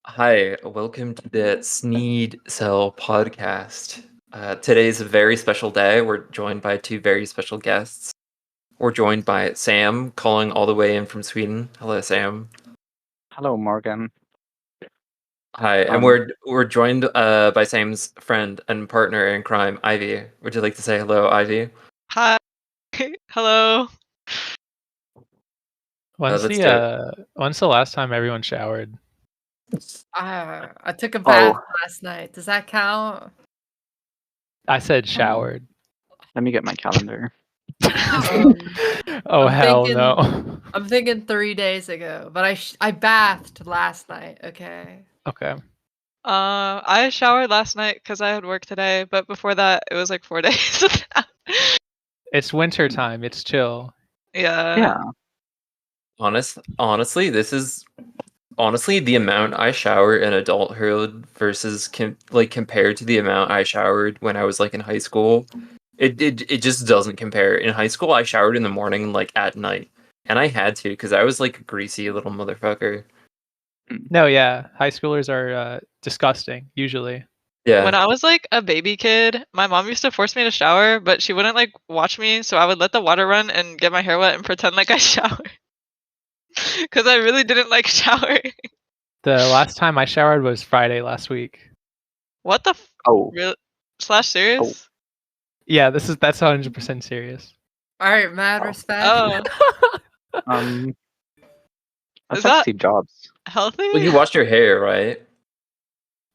Hi, welcome to the Sneed Cell podcast. Today's a very special day. We're joined by two very special guests. We're joined by Sam, calling all the way in from Sweden. Hello, Sam. Hello, Morgan. Hi, and Um, we're joined by Sam's friend and partner in crime, Ivy. Would you like to say hello, Ivy? Hi. Hello. When's let's do it. when's the last time everyone showered? I took a bath last night. Does that count? I said showered. let me get my calendar. Oh I'm hell thinking- no. I'm thinking 3 days ago, but I bathed last night. Okay. Okay. I showered last night because I had work today, but before that it was like 4 days. It's winter time. It's chill. Yeah. Honestly, this is the amount I shower in adulthood versus compared to the amount I showered when I was like in high school. It just doesn't compare. In high school, I showered in the morning and like at night, and I had to because I was like a greasy little motherfucker. No, yeah. High schoolers are disgusting, usually. Yeah. When I was like a baby kid, my mom used to force me to shower, but she wouldn't like watch me, so I would let the water run and get my hair wet and pretend like I showered. Because I really didn't like showering. The last time I showered was Friday last week. What the Oh, serious? Yeah, that's 100% serious. All right, mad respect. Oh, that's Is like that- Steve Jobs. healthy? Well, you washed your hair, right?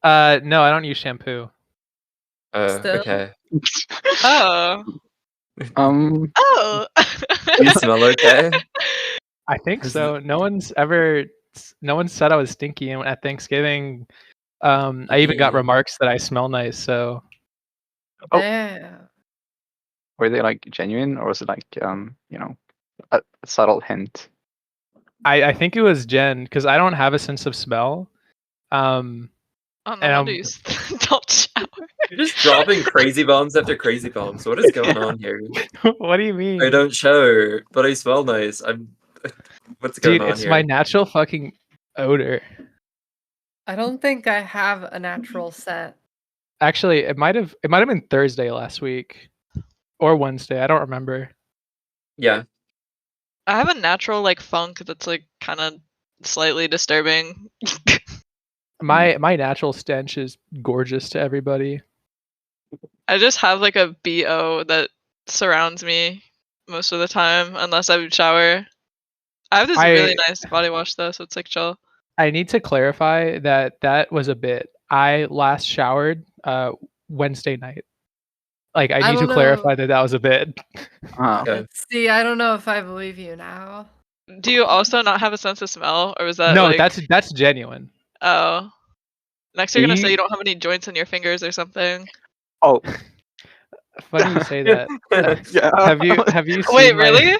No, I don't use shampoo. Still? Okay. Oh. Um, You smell okay? I think Is so. No one said I was stinky, and at Thanksgiving, I even got Yeah. remarks that I smell nice. So Oh. Yeah. were they like genuine, or was it like a subtle hint? I think it was Jen because I don't have a sense of smell. Oh, no And, wonder you don't shower. You're just dropping crazy bombs after crazy bombs. What is going on here? What do you mean? I don't shower, but I smell nice. What's going Dude, on it's here? my natural fucking odor. I don't think I have a natural scent. Actually, it might have been Thursday last week or Wednesday. I don't remember. Yeah. I have a natural like funk that's like kind of slightly disturbing. My natural stench is gorgeous to everybody. I just have like a BO that surrounds me most of the time unless I would shower. I have this really nice body wash though, so it's like chill. I need to clarify that was a bit. I last showered Wednesday night. Like I I need to don't clarify that was a bit. Okay. See, I don't know if I believe you now. Do you also not have a sense of smell, or was that No, like... that's genuine. Oh. Next you're gonna say You- you don't have any joints in your fingers or something. Oh, Funny you say that. yeah. Have you seen Wait, my- really?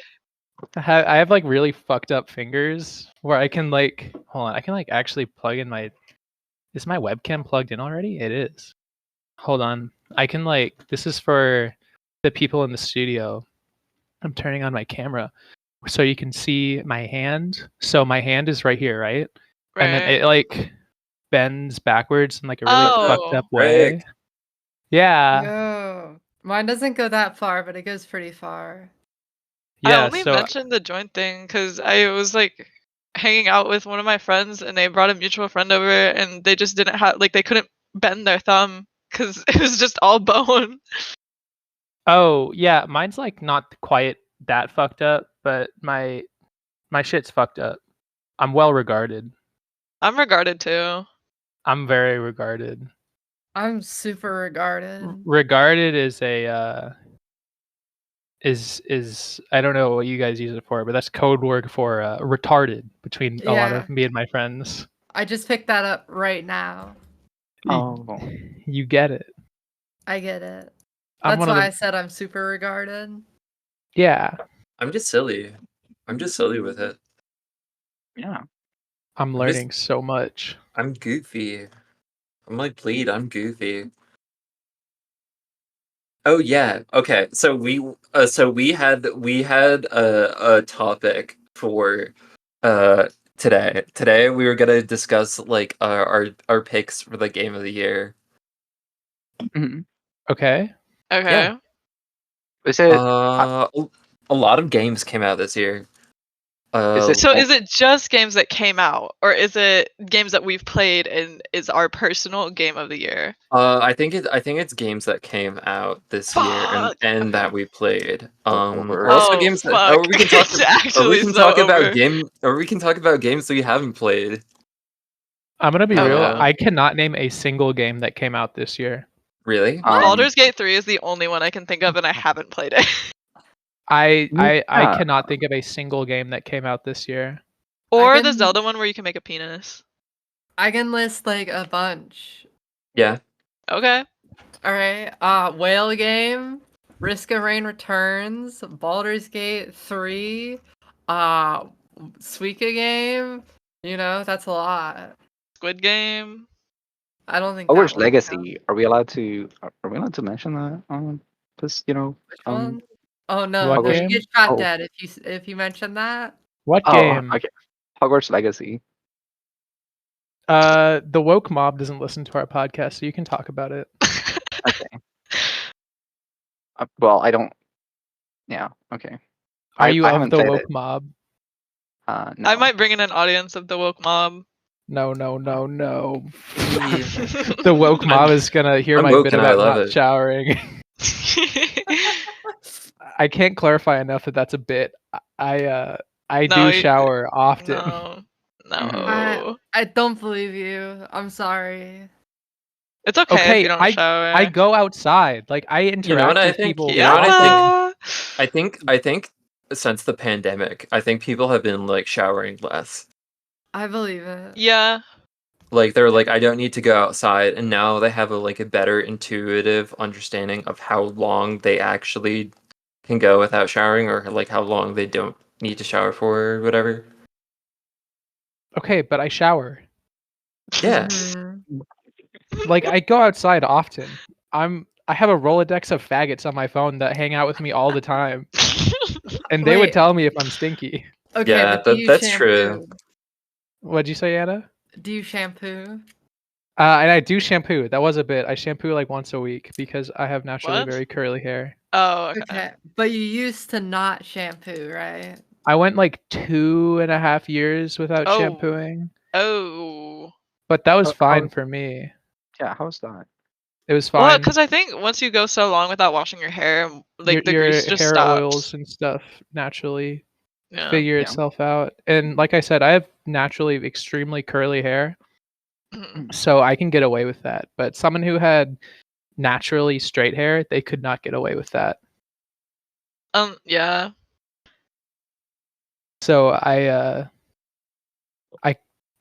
I have like really fucked up fingers where I can like hold on, I can like actually plug in my is my webcam plugged in already? It is. Hold on. I can like this is for the people in the studio. I'm turning on my camera so you can see my hand. So my hand is right here, right? Right. And then it like bends backwards in like a really fucked up way. Rick. Yeah. Yo. Mine doesn't go that far, but it goes pretty far. Yeah, I only so mentioned the joint thing because I was like hanging out with one of my friends and they brought a mutual friend over and they just didn't have like they couldn't bend their thumb because it was just all bone. oh yeah, mine's like not quite that fucked up, but my shit's fucked up. I'm well regarded. I'm regarded too. I'm very regarded. I'm super regarded. Regarded is a is I don't know what you guys use it for, but that's code word for retarded between a lot Yeah. of me and my friends. I just picked that up right now. Oh, You get it. I get it. I'm That's one of why the I said I'm super regarded. yeah. I'm just silly. I'm just silly with it. yeah. I'm just- learning so much. I'm goofy. I'm like, bleed, I'm goofy. Oh yeah. Okay. So we had a topic for Today we were gonna discuss like our picks for the game of the year. Mhm. Okay. Okay. Is it? A lot of games came out this year. Is it- So is it just games that came out, or is it games that we've played and is our personal game of the year? I think it's games that came out this year Fuck! and Okay. that we played. Over. Or also Oh, games that fuck. or we can talk It's or we actually can so talk about over. games that we haven't played. I'm gonna be Oh, real. yeah. I cannot name a single game that came out this year. Really? Baldur's Gate 3 is the only one I can think of, and I haven't played it. I Yeah. cannot think of a single game that came out this year. Or the can- Zelda one where you can make a penis. I can list like a bunch. Yeah. Okay. All right. Whale Game, Risk of Rain Returns, Baldur's Gate 3, Suika Game. You know, that's a lot. Squid Game. I don't think Hogwarts that one Legacy. counts. Are we allowed to? Are we allowed to mention that? Because Which one? Oh no, What no, you game? get shot Oh. dead if you mention that. What Oh, game? okay. Hogwarts Legacy. The woke mob doesn't listen to our podcast, so you can talk about it. Okay. Well, I don't. Yeah. Okay. Are I you of haven't the played woke it. mob? No. I might bring in an audience of the woke mob. No. The The woke mob is gonna hear I'm my woke bit and I about love not it. showering. I can't clarify enough that that's a bit. I No, do you- shower often. No. No. Mhm. I don't believe you. I'm sorry. It's okay, if Okay, you don't shower. I go outside. Like I interact what I with think? people. You know what I Yeah. I think since the pandemic, I think people have been like showering less. I believe it. Yeah. Like they're like, I don't need to go outside, and now they have a better intuitive understanding of how long they actually can go without showering, or like how long they don't need to shower for, or whatever. Okay, but I shower. Yeah. Mhm. Like I go outside often. I have a Rolodex of faggots on my phone that hang out with me all the time, and they would Wait. tell me if I'm stinky. Okay, Yeah, but do you that's true. shampoo? What'd you say, Anna? Do you shampoo? And I do shampoo. That was a bit. I shampoo like once a week because I have naturally What? very curly hair. Oh, okay. Okay, but you used to not shampoo, right? I went like 2.5 years without Oh. shampooing, Oh. but that was Oh, fine oh. for me. Yeah. How's that? It was Well, fine. because I think once you go so long without washing your hair, like the your grease just hair stops. oils and stuff naturally Yeah. figure Yeah. itself out. And like I said, I have naturally extremely curly hair, Mhm. so I can get away with that. But someone who had naturally straight hair, they could not get away with that. Yeah. So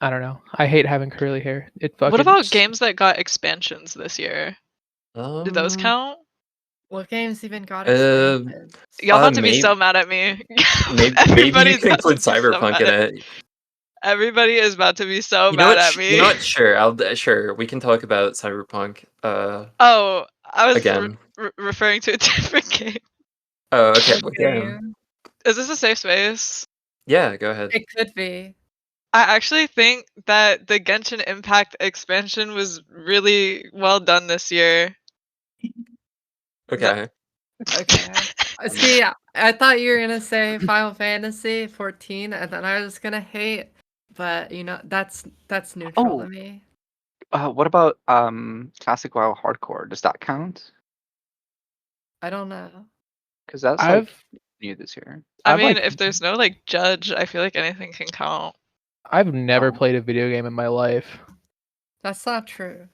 I don't know. I hate having curly hair. It fucking What about games that got expansions this year? Did those Um, count? What games even got Um, expansions? Y'all about to be maybe- so mad at me. Maybe you Everybody's can about to include be so Cyberpunk mad in at- it. Everybody is about to be so You know mad what? at me. You know what? Sure, sure. We can talk about Cyberpunk. Oh, I was Again. referring to a different game. Oh, okay. What Yeah. game? Is this a safe space? Yeah. Go ahead. It could be. I actually think that the Genshin Impact expansion was really well done this year. Okay. Okay. See, I thought you were gonna say Final Fantasy 14, and then I was gonna hate, but you know that's neutral Oh. to me. What about Classic WoW Hardcore? Does that count? I don't know. Because that's I've like new this year. I I've, mean, like- if there's no like judge, I feel like anything can count. I've never Oh. played a video game in my life. That's not true.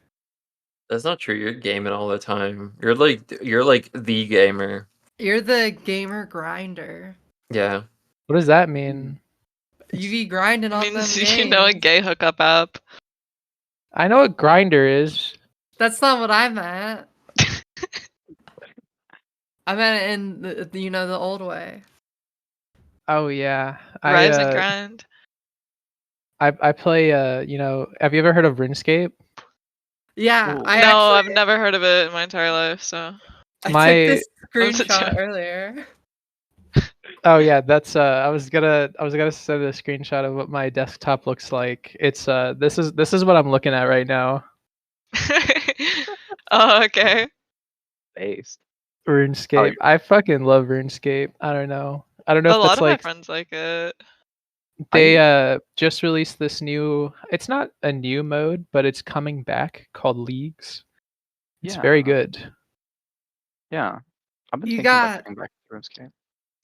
That's not true. You're gaming all the time. You're like the gamer. You're the gamer grinder. Yeah. What does that mean? You be grinding on them Means games. you know a gay hookup app. I know what Grinder is. That's not what I meant. I meant it in the old way. Oh yeah, Rise and grind. I play. Have you ever heard of RuneScape? Yeah, Ooh. I No, actually, I've never heard of it in my entire life. So I my- took this I'm such screenshot a- earlier. Oh yeah, that's I was gonna send a screenshot of what my desktop looks like. It's this is what I'm looking at right now. Oh, okay. Based. RuneScape. you- I fucking love RuneScape. I don't know. I don't know A if lot that's of my like friends like it. they just released this new. It's not a new mode, but it's coming back called Leagues. It's very good. Yeah. I've been You thinking about got getting back to RuneScape.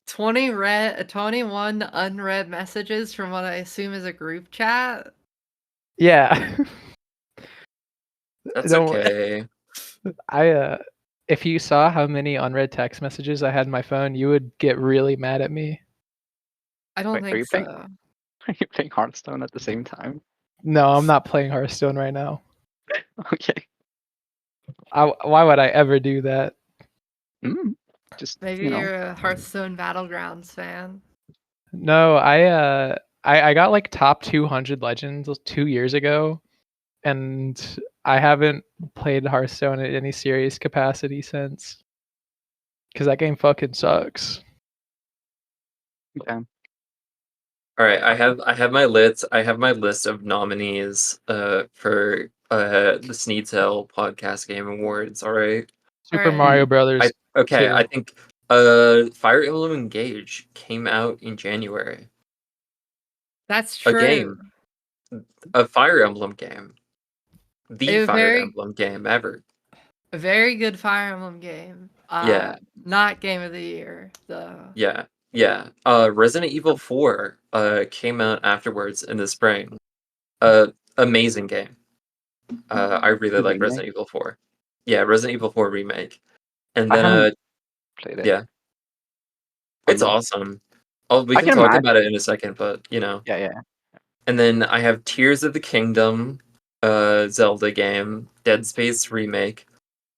21 unread messages from what I assume is a group chat. Yeah. That's Don't- okay. if you saw how many unread text messages I had in my phone, you would get really mad at me. I don't Wait, are think you playing- so. Are you playing Hearthstone at the same time? No, I'm not playing Hearthstone right now. Okay. Why would I ever do that? Just Maybe you're a Hearthstone Battlegrounds fan. No, I got like top 200 legends 2 years ago, and I haven't played Hearthstone in any serious capacity since. Cause that game fucking sucks. Yeah. All right, I have my list of nominees for the Sneedtail Podcast Game Awards. All right. Super Alright. Mario Brothers. Okay, Two. I think Fire Emblem Engage came out in January. That's A true. game. A Fire Emblem game. The A Fire very- Emblem game ever. A very good Fire Emblem game. Yeah. Not game of the year, though. Yeah. Yeah. Resident Evil 4 came out afterwards in the spring. Amazing game. I really The like remake? Resident Evil 4. Yeah, Resident Evil 4 remake. And I then haven't played it. yeah. It's Um, awesome. Oh, we I can can talk imagine- about it in a second, but you know. Yeah. And then I have Tears of the Kingdom, Zelda game, Dead Space remake,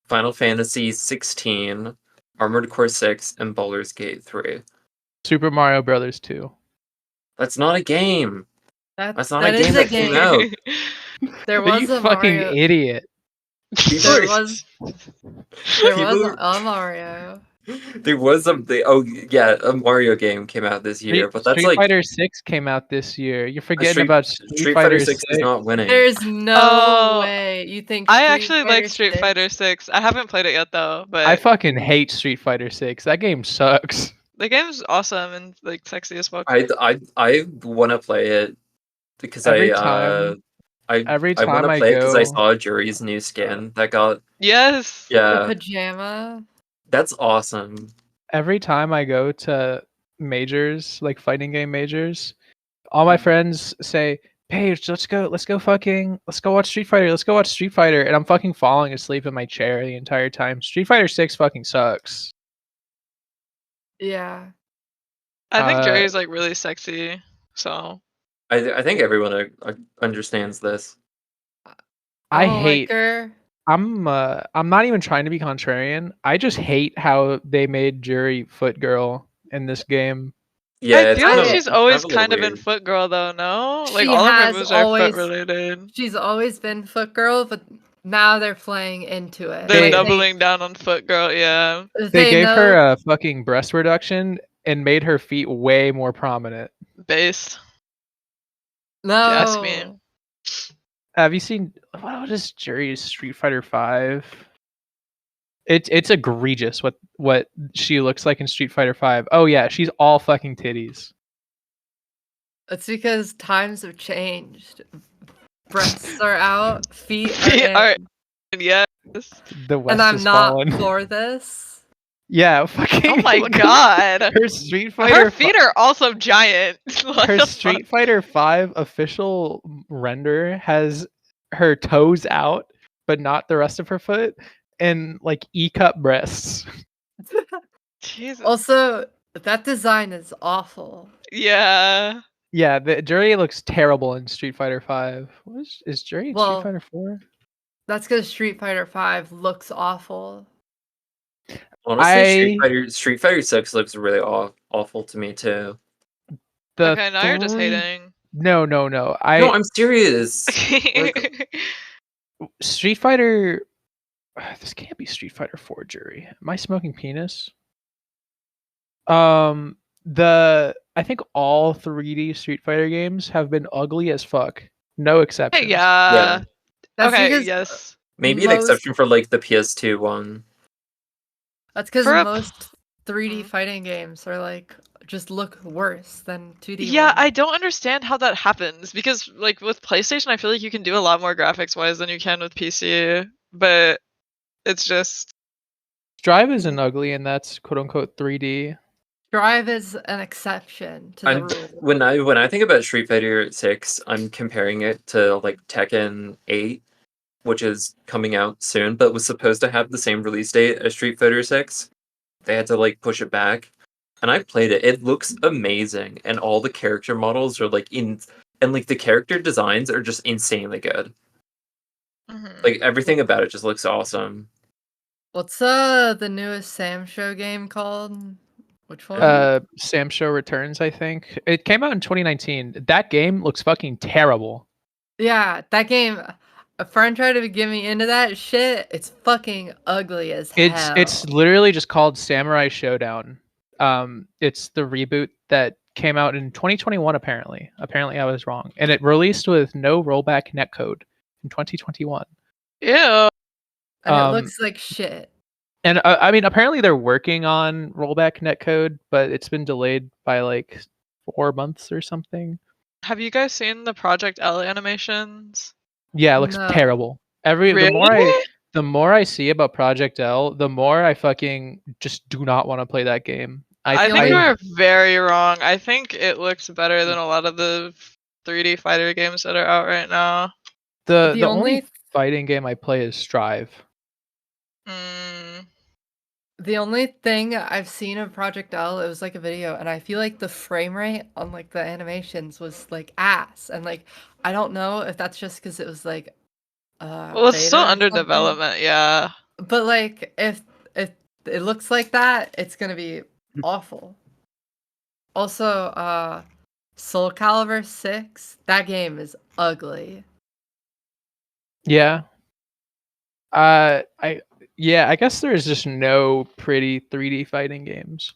Final Fantasy 16, Armored Core 6, and Baldur's Gate 3. Super Mario Brothers 2. That's not a game. That That's not a is game that came out. There You was a fucking Mario. idiot. There was People- a Mario. There was something. Oh yeah, a Mario game came out this year, but that's Street like Fighter 6 came out this year. You're forgetting Street- about Street Fighter 6 is not winning. There's no Oh, way you think I Street actually like Fighter Street 6 Fighter 6. I haven't played it yet though, but I fucking hate Street Fighter 6. That game sucks. the game's awesome and like sexy as fuck. I want to play it because Every I time want to I play it because I go- saw Jury's new skin that got Yes. The yeah, pajama. that's awesome. Every time I go to majors, like fighting game majors, all my friends say, Paige, let's go watch Street Fighter, and I'm fucking falling asleep in my chair the entire time. Street Fighter 6 fucking sucks. Yeah. I think Uh, Jerry's like really sexy. So I think everyone understands this. I don't hate like her. I'm not even trying to be contrarian. I just hate how they made Jury Foot Girl in this game. Yeah, I it's feel kind like of- she's it's always a little kind of been weird. foot girl though, no? Like She all of her has moves are always- foot related. She's always been foot girl, but now they're playing into it. They're They- doubling down on foot girl, yeah. They gave know- her a fucking breast reduction and made her feet way more prominent. Based. no. ask me. Have you seen what is Jury's Street Fighter 5? It's egregious what she looks like in Street Fighter 5. Oh yeah, she's all fucking titties. It's because times have changed. Breasts are out, feet are Feet in. are- Yes. The West And I'm is not fallen. for this. Yeah, fucking. Oh my look at god. Her Street Fighter. Her feet are also giant. What Her the Street fuck? Fighter 5 official render has her toes out, but not the rest of her foot, and like E-cup breasts. Jesus. Also, that design is awful. Yeah. Yeah, the Jury looks terrible in Street Fighter 5. What is Jury in Well, Street Fighter 4? That's because Street Fighter 5 looks awful. Honestly, Street Fighter 6 looks really awful to me too. The Okay, now you're just three- hating. No. No, I'm serious. Street Fighter. This can't be Street Fighter 4 Jury. Am I smoking penis? I think all 3D Street Fighter games have been ugly as fuck. No exceptions. Yeah. That's Okay. because Yes. Maybe an most- exception for like the PS2 one. That's because For a- most 3D Mhm. fighting games are like just look worse than 2D. Yeah, ones. I don't understand how that happens because like with PlayStation, I feel like you can do a lot more graphics wise than you can with PC, but it's just Drive isn't ugly, and that's quote unquote 3D. Drive is an exception to the I'm rule. when I think about Street Fighter 6, I'm comparing it to like Tekken 8, which is coming out soon, but was supposed to have the same release date as Street Fighter 6. They had to like push it back. And I played it. It looks amazing, and all the character models are like and like the character designs are just insanely good. Mhm. Like everything about it just looks awesome. What's the newest Sam Show game called? Which one? Sam Show Returns, I think. It came out in 2019. That game looks fucking terrible. Yeah, that game. A friend tried to get me into that shit. It's fucking ugly as hell. It's literally just called Samurai Showdown. It's the reboot that came out in 2021 apparently. Apparently I was wrong. And it released with no rollback netcode in 2021. Ew. and it um, looks like shit. And I mean apparently they're working on rollback netcode, but it's been delayed by like 4 months or something. Have you guys seen the Project L animations? Yeah, it looks No. terrible. The more I see about Project L, the more I fucking just do not want to play that game. I feel think like- you're very wrong. I think it looks better than a lot of the 3D fighter games that are out right now. the The only only- fighting game I play is Strive. Mm, The only thing I've seen of Project L, it was like a video, and I feel like the frame rate on like the animations was like ass, and like I don't know if that's just because it was like well, it's still beta or under something, development, yeah. but like if it looks like that, it's gonna be awful. Also, Soul Calibur 6, that game is ugly. Yeah. I guess there's just no pretty 3D fighting games.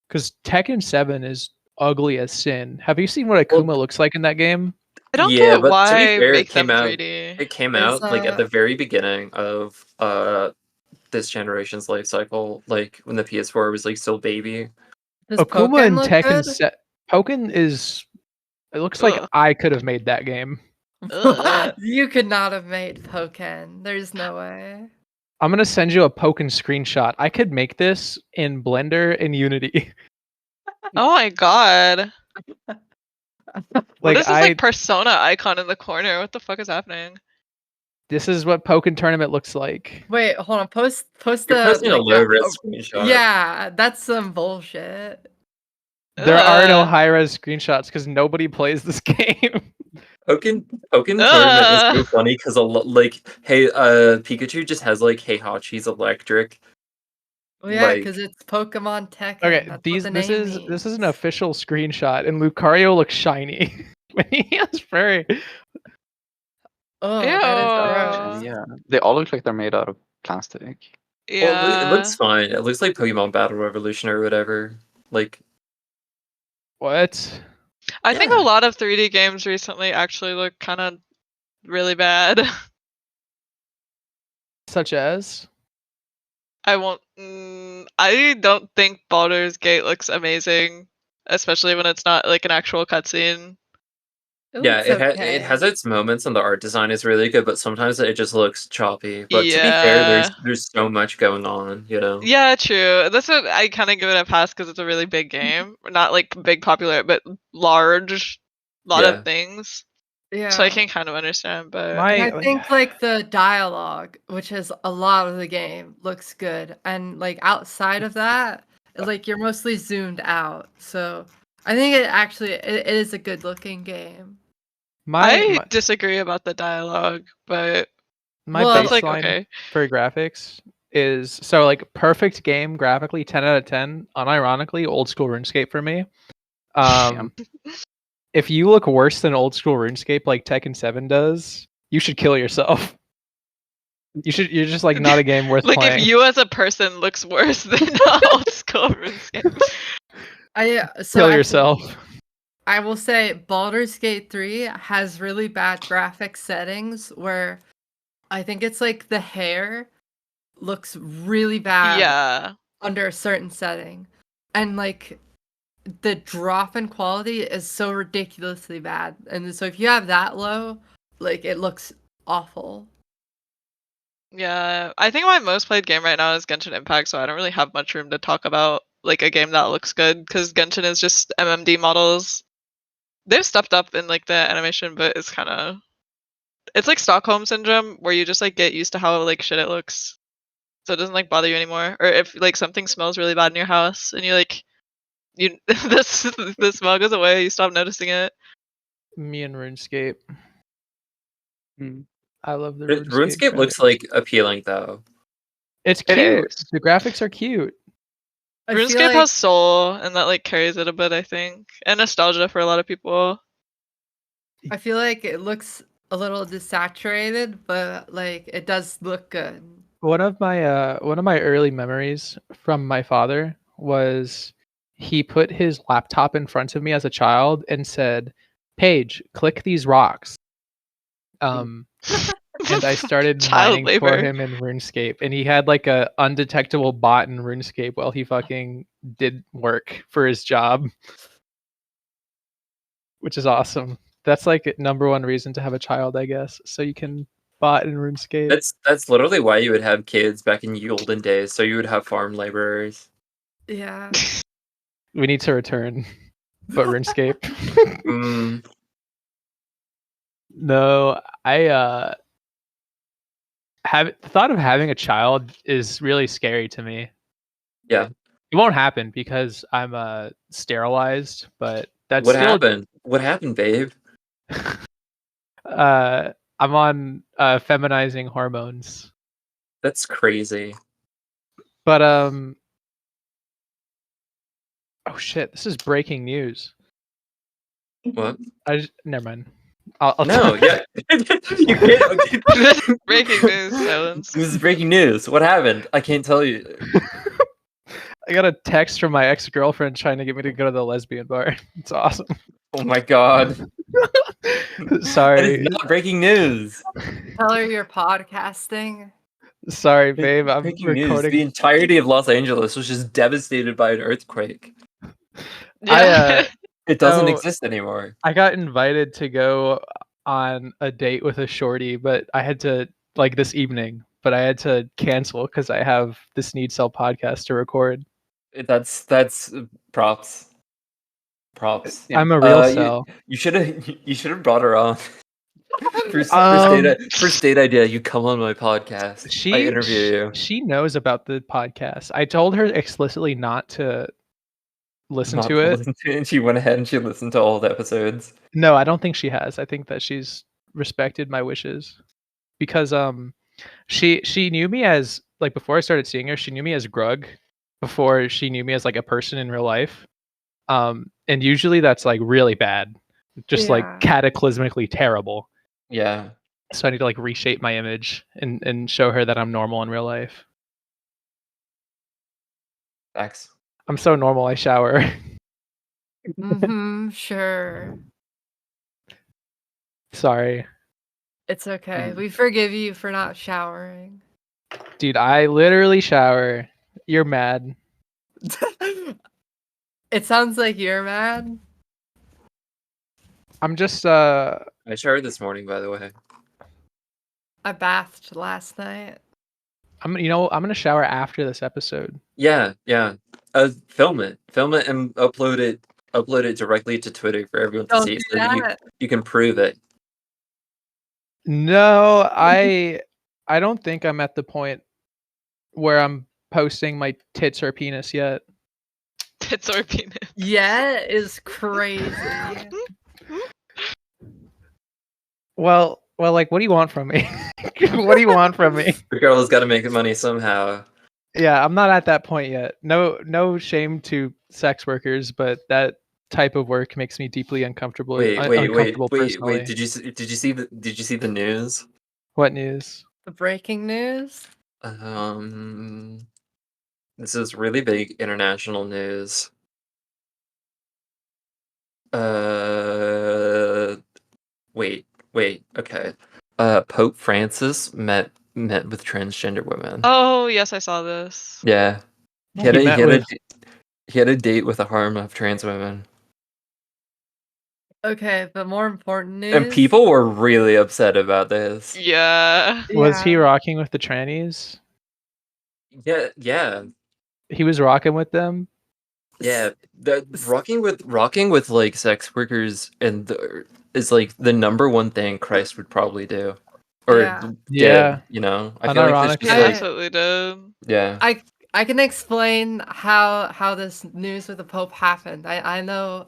Cuz Tekken 7 is ugly as sin. Have you seen what Akuma looks like in that game? I don't Yeah, get but to be why fair, make it came them out- 3D. It came It's, out like at the very beginning of this generation's life cycle, like when the PS4 was like still baby. Does Akuma Pokken and look Tekken good? Pokken is it looks like Ugh. I could have made that game. Ugh. You could not have made Pokken. There's no way. I'm going to send you a Pokken screenshot. I could make this in Blender and Unity. Oh my god. What is this I like Persona icon in the corner? What the fuck is happening? this is what Pokken tournament looks like. Wait, hold on. Post You're the posting a like, low res screenshot. Yeah, that's some bullshit. There are no Ugh. high-res screenshots because nobody plays this game. Pokken tournament is so funny because like, hey, Pikachu just has like Heihachi's electric. Well, yeah, Like- because it's Pokemon Tekken. Okay, that's what this the name is an means. official screenshot, and Lucario looks shiny when he has furry. Oh, Ew. that is gross. Yeah, they all look like they're made out of plastic. Well, Yeah. it looks fine. It looks like Pokemon Battle Revolution or whatever. Like, What? I think Yeah. a lot of 3D games recently actually look kind of really bad. Such as? I won't. I don't think Baldur's Gate looks amazing, especially when it's not like an actual cutscene. yeah, looks it has its moments and the art design is really good, but sometimes it just looks choppy. But to be fair, Yeah. there's so much going on, you know. Yeah, true. That's what I kind of give it a pass because it's a really big game. Not like big popular, but large, lot Yeah. of things. Yeah. So I can kind of understand, but My- And I think like the dialogue, which is a lot of the game, looks good. And like outside of that, like you're mostly zoomed out. So I think it is a good looking game. I disagree about the dialogue. But My Well, that's baseline like okay. for graphics is so like perfect game graphically 10 out of 10. Unironically, old school RuneScape for me. If you look worse than old school RuneScape like Tekken 7 does, you should kill yourself. You're just like not a game worth Like playing. if you as a person looks worse than old school RuneScape. Kill yourself. I will say Baldur's Gate 3 has really bad graphic settings where I think it's like the hair looks really bad Yeah. under a certain setting. And like the drop in quality is so ridiculously bad. And so if you have that low, like it looks awful. Yeah. I think my most played game right now is Genshin Impact, so I don't really have much room to talk about like a game that looks good because Genshin is just MMD models. They've stepped up in like the animation, but it's like Stockholm syndrome where you just like get used to how like shit it looks. So it doesn't like bother you anymore. Or if like something smells really bad in your house and the smell goes away, you stop noticing it. Me and RuneScape. Hmm. I love the RuneScape graphics. looks like appealing though. It's It cute. is. The graphics are cute. I feel RuneScape like has soul and that like carries it a bit, I think. And nostalgia for a lot of people. I feel like it looks a little desaturated, but like it does look good. One of my early memories from my father was he put his laptop in front of me as a child and said, "Paige, click these rocks." And I started Child mining for labor. him in RuneScape, and he had like a undetectable bot in RuneScape while he fucking did work for his job, which is awesome. That's like number one reason to have a child, I guess, so you can bot in RuneScape. That's literally why you would have kids back in the olden days, so you would have farm laborers. Yeah. We need to return, but RuneScape. Mm, No, I have the thought of having a child is really scary to me. yeah. It won't happen because I'm sterilized, but that's What still happened? What happened, babe? I'm on feminizing hormones. That's crazy. But oh shit, this is breaking news. What? Never mind. I'll No, yeah. You can't. Breaking news, silence. This is breaking news. What happened? I can't tell you. I got a text from my ex-girlfriend trying to get me to go to the lesbian bar. It's awesome. Oh my god. That Sorry. is not breaking news. Tell her you're podcasting. Sorry, babe. I'm Breaking news. recording. The entirety of Los Angeles was just devastated by an earthquake. Yeah. It doesn't So- exist anymore. I got invited to go on a date with a shorty, but I had to like this evening, but I had to cancel because I have this Need Cell podcast to record. That's props. Props. Yeah. I'm a real You- cell. You should have brought her on. First Um, date idea. You come on my podcast. I interview you. She knows about the podcast. I told her explicitly not to listen Not to it. listen to it, and she went ahead and she listened to all the episodes. No, I don't think she has. I think that she's respected my wishes because she knew me as like before I started seeing her, she knew me as Grug before she knew me as like a person in real life. And usually that's like really bad, just like Yeah. cataclysmically terrible. Yeah. So I need to like reshape my image and show her that I'm normal in real life. Facts. I'm so normal. I shower. Mm-hmm, sure. Sorry, It's okay. Mm. We forgive you for not showering. dude. I literally shower. You're mad. It sounds like you're mad. I'm just I showered this morning, by the way. I bathed last night. I'm gonna shower after this episode. Yeah. Film it, and upload it directly to Twitter for everyone to Don't see, do so that that. you can prove it. No, I don't think I'm at the point where I'm posting my tits or penis yet. Tits or penis. Yeah, is crazy. Well, like, what do you want from me? What do you want from me? The girl has got to make money somehow. Yeah, I'm not at that point yet. No shame to sex workers, but that type of work makes me deeply uncomfortable. Uncomfortable personally. Did you see the news? What news? The breaking news. This is really big international news. Wait, okay. Pope Francis met with transgender women. Oh yes, I saw this. Yeah. He met with He had a date with a harem of trans women. Okay, but more important And news. people were really upset about this. Yeah. was he Yeah. rocking with the trannies? Yeah. He was rocking with them. Yeah, the rocking with like sex workers is like the number one thing Christ would probably do, or Yeah. Yeah. did. You know, I feel like there's Unironically. just He like absolutely did. yeah. I can explain how this news with the Pope happened. I know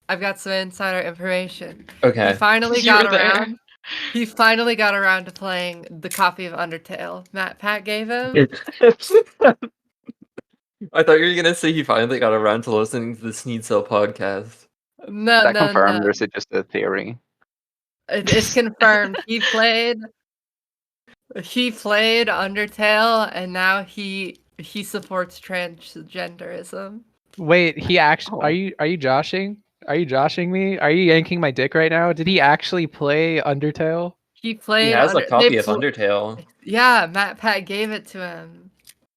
I've got some insider information. He Okay. finally You got were there. around. He finally got around to playing the copy of Undertale Pat gave him. I thought you were gonna say he finally got around to listening to the Sneed Cell podcast. No, Is that no, confirmed, no. or is it just a theory? It's confirmed. He played Undertale, and now he supports transgenderism. Wait, he actually Oh. are you joshing? Are you joshing me? Are you yanking my dick right now? Did he actually play Undertale? He He played. has a They copy of pl- Undertale. Yeah, Pat gave it to him.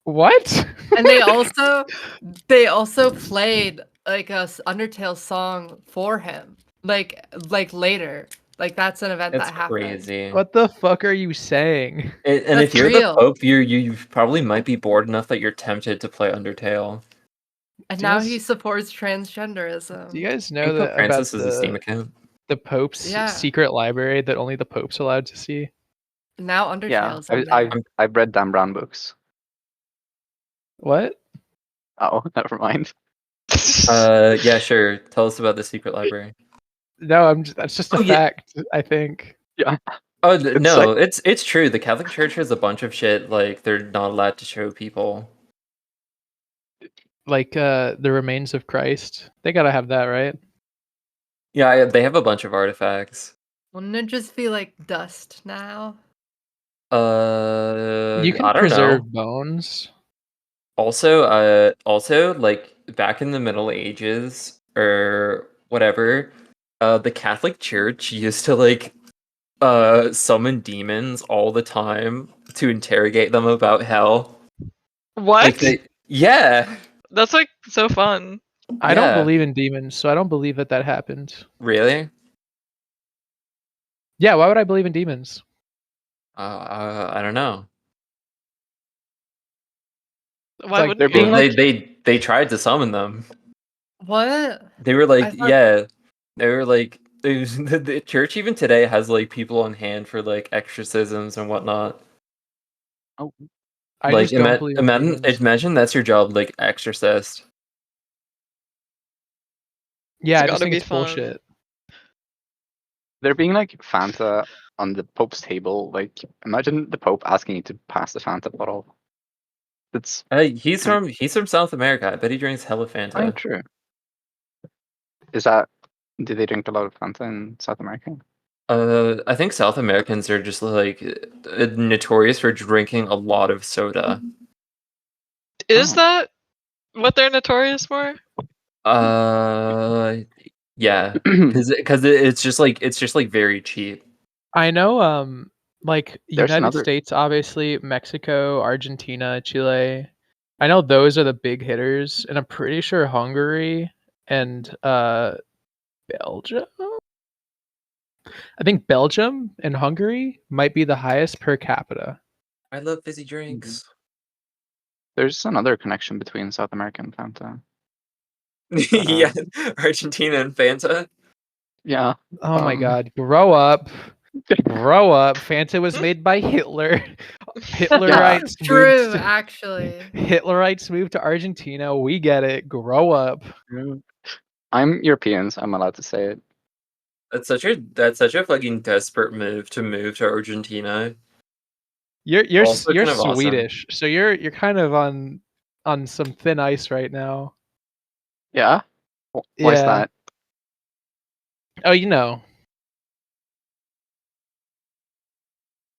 What? And they also played like a Undertale song for him. Like later. Like that's an event It's that happened. crazy. What the fuck are you saying? And if That's you're real. the Pope, you probably might be bored enough that you're tempted to play Undertale. And Do you now guys- he supports transgenderism. Do you guys I know think Pope that about Francis is a Steam account. the Pope's Yeah. secret library that only the Pope's allowed to see? Now Yeah, Undertale's in there. I've read Dan Brown books. What? Oh, never mind. Yeah, sure. Tell us about the secret library. No, that's just a Oh, yeah. fact, I think. Oh It's no, like- it's true. The Catholic Church has a bunch of shit like they're not allowed to show people. Like the remains of Christ. They gotta have that, right? Yeah, they have a bunch of artifacts. Wouldn't it just be like dust now? You can I don't preserve know. bones. Also, like back in the Middle Ages or whatever, the Catholic Church used to like summon demons all the time to interrogate them about hell. What? Yeah, That's like so fun. I don't Yeah. believe in demons, so I don't believe that happened. really? Yeah, why would I believe in demons? I don't know. Why like, wouldn't they're being you? They tried to summon them. What? They were like, I thought- yeah, they were like, the church even today has like people on hand for like exorcisms and whatnot. I Like, just don't believe in demons. imagine that's your job, like exorcist. Yeah, I It's just gotta think be it's fun. bullshit. There being like Fanta on the Pope's table. Like, imagine the Pope asking you to pass the Fanta bottle. That's He's from South America. I bet he drinks hella Fanta. true. Is that? Do they drink a lot of Fanta in South America? I think South Americans are just like notorious for drinking a lot of soda. Is Oh. that what they're notorious for? Yeah, because it's just like very cheap. I know like There's United another- States, obviously, Mexico, Argentina, Chile. I know those are the big hitters, and I'm pretty sure Hungary and Belgium. I think Belgium and Hungary might be the highest per capita. I love fizzy drinks. There's another connection between South America and Fanta. Yeah, Argentina and Fanta. Yeah. Oh my Um, god, grow up. Grow up. Fanta was made by Hitler. Hitlerites True, moved to, actually. Hitlerites moved to Argentina. We get it. Grow up. I'm European, so I'm allowed to say it. That's such a fucking desperate move to move to Argentina. You're Also you're kind of awesome. Swedish, so you're kind of on some thin ice right now. Yeah. Why's Yeah. that? Oh, you know.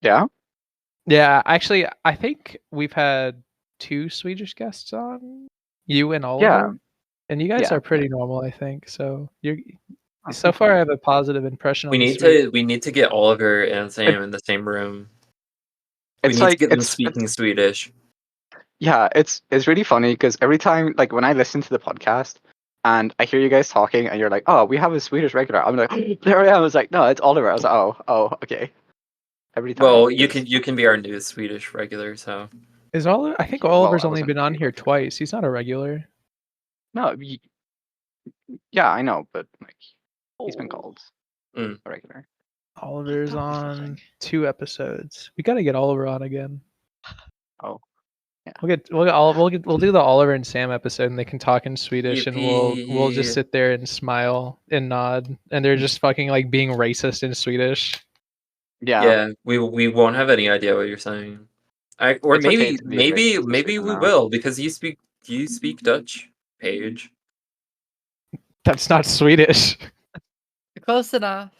Yeah. Yeah, actually, I think we've had 2 Swedish guests on. You and Oliver. Yeah. And you guys Yeah, are pretty normal, I think. So So far, I have a positive impression We on the need Swede. to get Oliver and Sam in the same room. We It's need to like get them it's speaking Swedish. yeah, it's really funny because every time like when I listen to the podcast and I hear you guys talking and you're like, oh, we have a Swedish regular. I'm like, there I am. I was like, no, it's Oliver. I was like, oh, okay. Every time. Well, you 'cause- can be our new Swedish regular. So Is Oliver? I think Well, Oliver's I only wasn't been on really here regular. twice. He's not a regular. No, yeah, I know, but like he's been called Mm. a regular. Oliver's That was on nothing. 2 episodes. We gotta get Oliver on again. Oh, yeah. We'll do the Oliver and Sam episode, and they can talk in Swedish, and we'll just Yippee. sit there and smile and nod, and they're just fucking like being racist in Swedish. Yeah, we won't have any idea what you're saying. Or it's okay maybe to be racist in maybe Sweden we now. will because you speak Dutch, Paige. That's not Swedish. Close enough.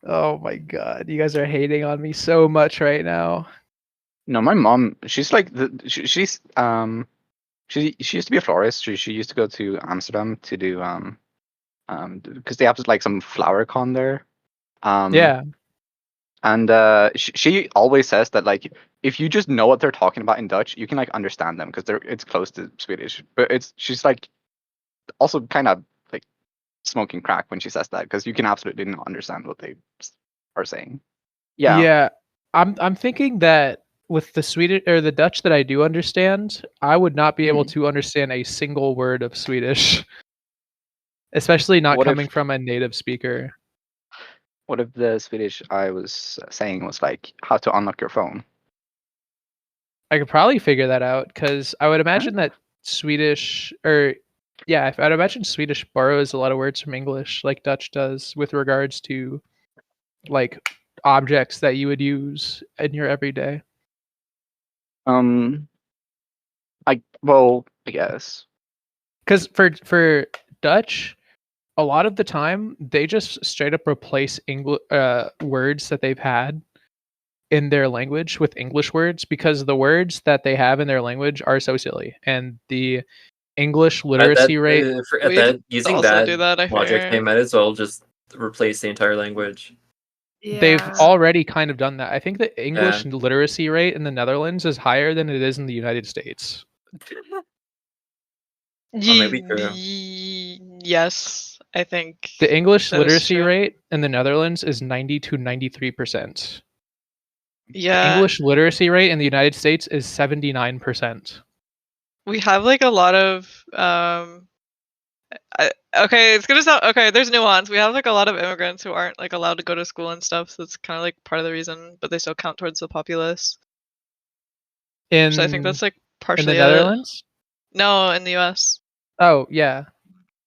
Oh my god, you guys are hating on me so much right now. No, my mom, she's like she's she used to be a florist. She used to go to Amsterdam to do because they have like some flower con there. Yeah, And she always says that like if you just know what they're talking about in Dutch, you can like understand them because it's close to Swedish. But she's like also kind of like smoking crack when she says that because you can absolutely not understand what they are saying. Yeah. yeah. I'm thinking that with the Swedish or the Dutch that I do understand, I would not be able to understand a single word of Swedish, especially not What if- coming from a native speaker. What if the Swedish I was saying was like how to unlock your phone? I could probably figure that out because I would imagine that Swedish or yeah, I'd imagine Swedish borrows a lot of words from English like Dutch does with regards to like objects that you would use in your everyday. I guess. Because for Dutch, a lot of the time they just straight up replace words that they've had in their language with English words because the words that they have in their language are so silly, and the English literacy rate. Using also that do that, I logic, hear. they might as well just replace the entire language. They've Yeah. already kind of done that. I think the English literacy rate in the Netherlands is higher than it is in the United States. maybe true. Yes, I think The English that is literacy true. rate in the Netherlands is 90 to 93%. Yeah, English literacy rate in the United States is 79%. we have like a lot of okay, it's gonna sound okay. There's nuance. We have like a lot of immigrants who aren't like allowed to go to school and stuff. So it's kind of like part of the reason, but they still count towards the populace. So I think that's like In partially the Netherlands? No, in the U.S. Oh, yeah.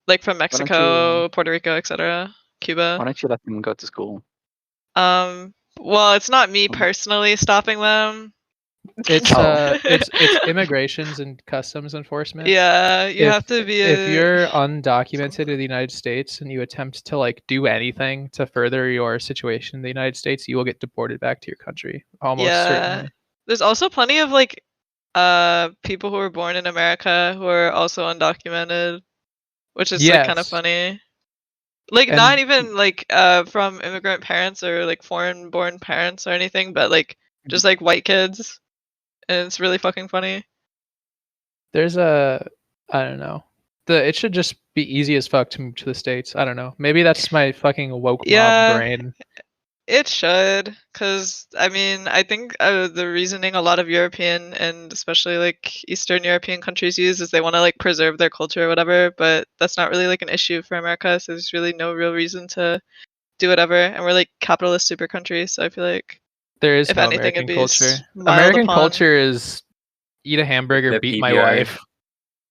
Like from don't Mexico, Puerto Rico, etc., Cuba. Why don't you let them go to school? Well, it's not me personally stopping them. It's Oh. it's immigrations and customs enforcement. Yeah, you have to be if you're undocumented in the United States and you attempt to like do anything to further your situation in the United States, you will get deported back to your country. Almost certainly. There's also plenty of like people who were born in America who are also undocumented, which is like kind of Yes. funny. Like And- not even like from immigrant parents or like foreign born parents or anything, but like just like white kids. And it's really fucking funny. There's I don't know. It should just be easy as fuck to move to the States. I don't know. Maybe that's my fucking woke mob brain. It should, because I mean, I think the reasoning a lot of European and especially like Eastern European countries use is they want to like preserve their culture or whatever, but that's not really like an issue for America, so there's really no real reason to do whatever, and we're like capitalist super country, so I feel like There is if no anything, American it'd be culture. smiled American upon. culture is eat a hamburger, The beat my PBR. wife.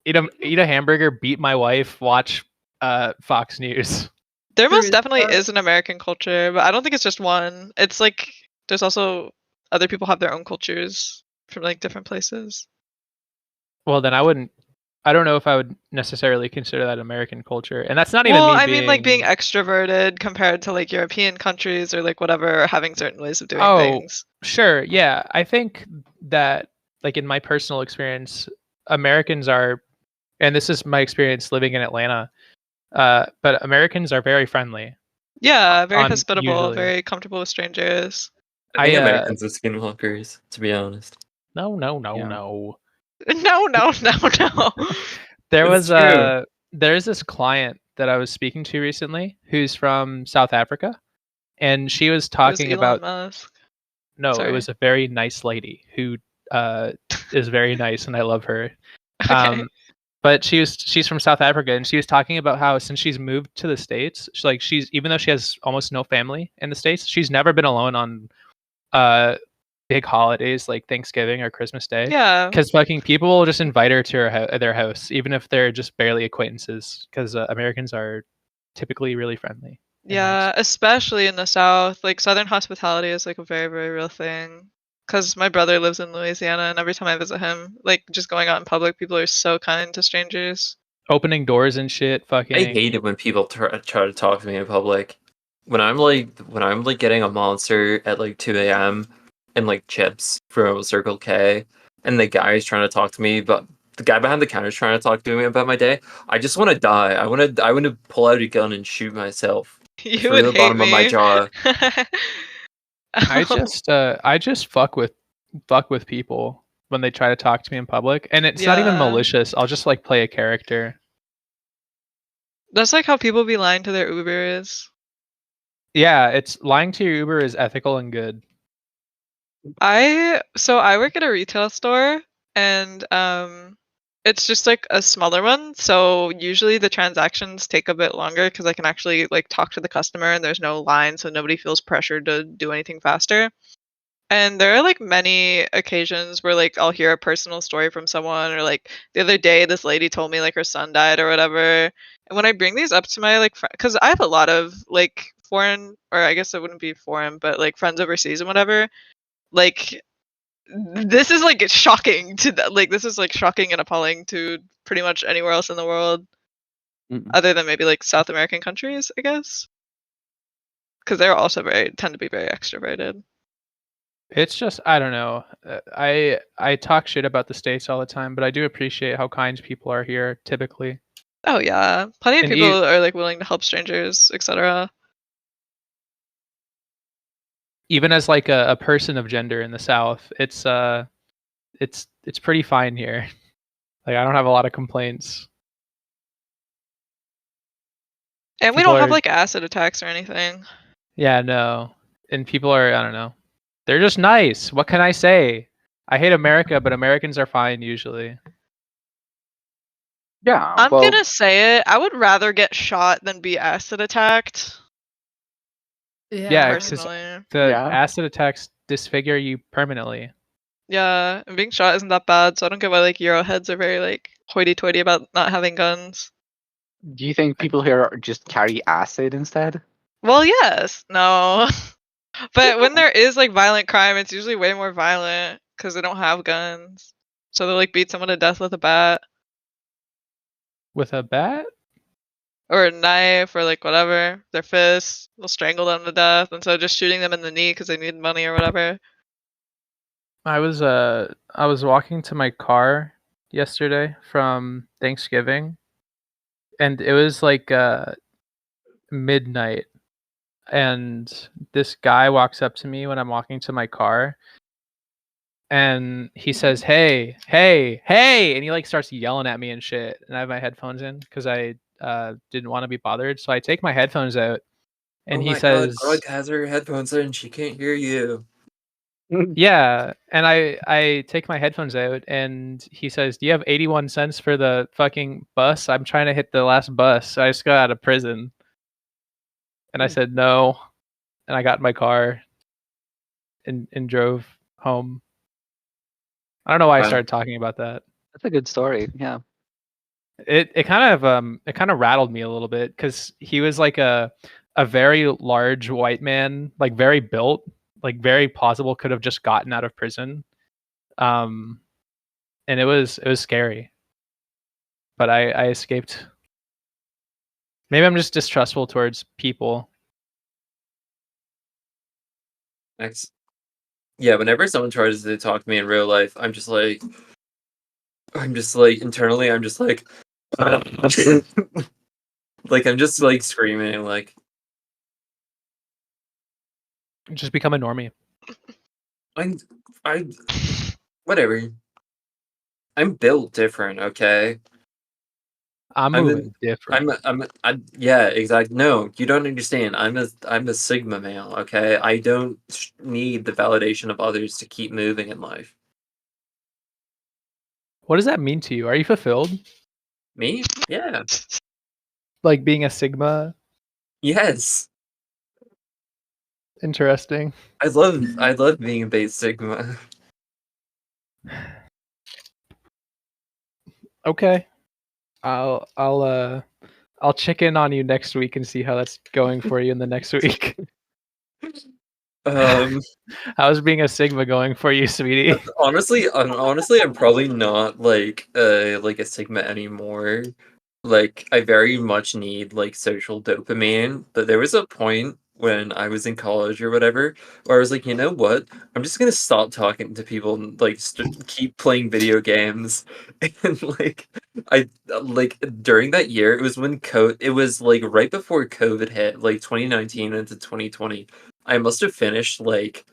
Eat a hamburger, beat my wife, watch Fox News. There There most is definitely not- is an American culture, but I don't think it's just one. It's like there's also other people have their own cultures from like different places. Well, then I don't know if I would necessarily consider that American culture. And that's not even Well, me I mean like being extroverted compared to like European countries or like whatever, or having certain ways of doing things. Sure, yeah. I think that like in my personal experience, Americans are, and this is my experience living in Atlanta, But Americans are very friendly. Yeah, very on hospitable, usually. very comfortable with strangers. I think I, Americans are skinwalkers, to be honest. No. Yeah. No, no, no, no. There It's was true. there's this client that I was speaking to recently who's from South Africa, and she was It was talking Elon about Musk. no, it Sorry. was a very nice lady who is very nice, and I love her. Okay. But she's from South Africa, and she was talking about how since she's moved to the States, she's even though she has almost no family in the States, she's never been alone on big holidays like Thanksgiving or Christmas Day. Yeah. Because fucking people will just invite her to their house, even if they're just barely acquaintances. Because Americans are typically really friendly. and Yeah, nice. especially in the South. Like Southern hospitality is like a very, very real thing. Because my brother lives in Louisiana, and every time I visit him, like just going out in public, people are so kind to strangers. Opening doors and shit. Fucking. I hate it when people try to talk to me in public. When I'm like getting a monster at like 2 a.m. and like chips from Circle K, and the guy's trying to talk to me, but the guy behind the counter is trying to talk to me about my day. I just want to die. I want to pull out a gun and shoot myself You through would the hate bottom of my me. jaw. I just fuck with people when they try to talk to me in public, and it's not even Yeah. malicious. I'll just like play a character. That's like how people be lying to their Ubers. Yeah, it's lying to your Uber is ethical and good. I work at a retail store, and it's just like a smaller one, so usually the transactions take a bit longer because I can actually like talk to the customer and there's no line, so nobody feels pressured to do anything faster. And there are like many occasions where like I'll hear a personal story from someone, or like the other day this lady told me like her son died or whatever. And when I bring these up to my like because I have a lot of like foreign, or I guess it wouldn't be foreign, but like friends overseas and whatever, like this is like shocking to that. Like this is like shocking and appalling to pretty much anywhere else in the world, other than maybe like South American countries, I guess, because they're also tend to be very extroverted. It's just I don't know. I talk shit about the States all the time, but I do appreciate how kind people are here typically. Oh yeah, plenty of And people are like willing to help strangers, etc. Even as like a person of gender in the South, it's pretty fine here. Like I don't have a lot of complaints. And we People don't have are- like acid attacks or anything. Yeah, no. And people are I don't know. They're just nice. What can I say? I hate America, but Americans are fine usually. Yeah. I'm well, gonna say it. I would rather get shot than be acid attacked. Yeah, 'cause Personally. the Yeah. acid attacks disfigure you permanently. Yeah, and being shot isn't that bad, so I don't get why like Euro heads are very like hoity-toity about not having guns. do you think people here just carry acid instead? Well, yes. No. But when there is like violent crime, it's usually way more violent because they don't have guns. So they'll like beat someone to death with a bat With a bat? or a knife or like whatever. Their fists. They'll strangle them to death instead of just shooting them in the knee because they need money or whatever. I was walking to my car yesterday from Thanksgiving, and it was like midnight, and this guy walks up to me when I'm walking to my car, and he says, "Hey, hey, hey," and he like starts yelling at me and shit. And I have my headphones in because I didn't want to be bothered, so I take my headphones out, and he says, Grug has her headphones in, she can't hear you. "Yeah," and I take my headphones out, and he says, "Do you have 81 cents for the fucking bus? I'm trying to hit the last bus. I just got out of prison." And I said no, and I got in my car and drove home. I don't know why I Wow. started talking about that. That's a good story. Yeah. It kind of rattled me a little bit because he was like a very large white man, like very built, like very possible could have just gotten out of prison. And it was scary. But I escaped. Maybe I'm just distrustful towards people. Next. Yeah, whenever someone tries to talk to me in real life, I'm just like internally, I'm just like Like I'm just like screaming like Just become a normie. I whatever. I'm built different, okay? I'm I'm moving in different. I'm yeah, exactly. No, you don't understand. I'm a sigma male, okay? I don't need the validation of others to keep moving in life. What does that mean to you? Are you fulfilled? Me? Yeah. Like being a Sigma? Yes. Interesting. I love being a base sigma. Okay. I'll check in on you next week and see how that's going for you in the next week. Um How's being a Sigma going for you, sweetie? honestly, I'm probably not like a sigma anymore. Like I very much need like social dopamine, but there was a point when I was in college or whatever where I was like, you know what? I'm just gonna stop talking to people and like keep playing video games. And like I like during that year, it was when it was like right before COVID hit, like 2019 into 2020. I must have finished like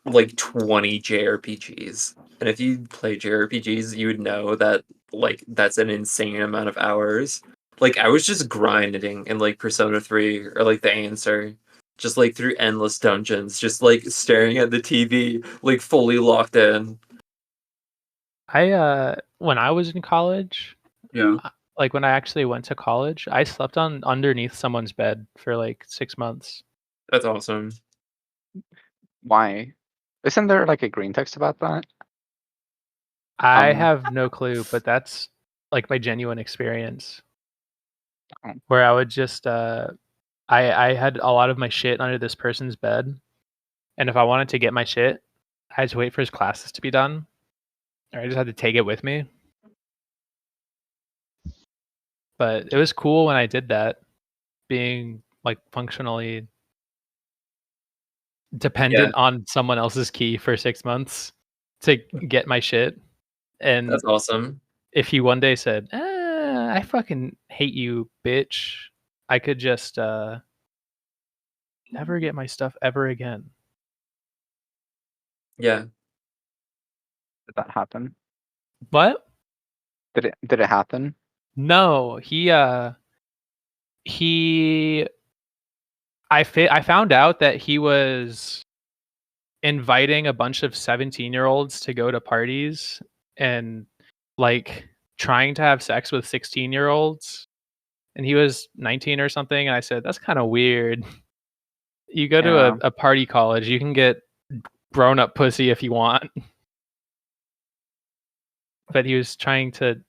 20 JRPGs. And if you play JRPGs, you would know that like that's an insane amount of hours. Like I was just grinding in like Persona 3 or like The Answer, just like through endless dungeons, just like staring at the TV, like fully locked in. When I was in college, Yeah. like when I actually went to college, I slept on underneath someone's bed for like 6 months. That's awesome. Why? Isn't there like a green text about that? I Um, have no clue, but that's like my genuine experience Oh. where I would just I had a lot of my shit under this person's bed, and if I wanted to get my shit, I had to wait for his classes to be done, or I just had to take it with me. But it was cool when I did that, being like functionally Yeah, dependent on someone else's key for 6 months to get my shit. And that's awesome. if he one day said, I fucking hate you, bitch, I could just never get my stuff ever again. Yeah. did that happen? What? Did it happen? No, he I found out that he was inviting a bunch of 17-year-olds to go to parties and like trying to have sex with 16-year-olds, and he was 19 or something, and I said that's kind of weird. You go to Yeah. a party college, you can get grown up pussy if you want. But he was trying to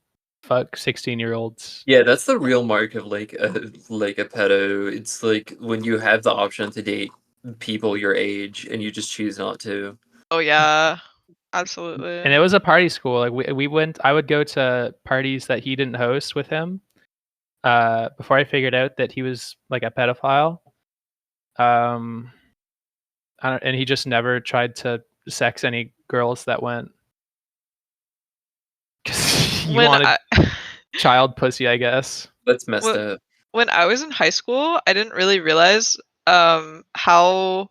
fuck 16-year-olds. Yeah, that's the real mark of like a pedo. It's like when you have the option to date people your age and you just choose not to. Oh yeah, And absolutely. it was a party school. Like we went I would go to parties that he didn't host with him before I figured out that he was like a pedophile. Um and he just never tried to sex any girls that went. 'Cause you When wanted I child pussy, I guess. That's messed Wh- up. when I was in high school, I didn't really realize how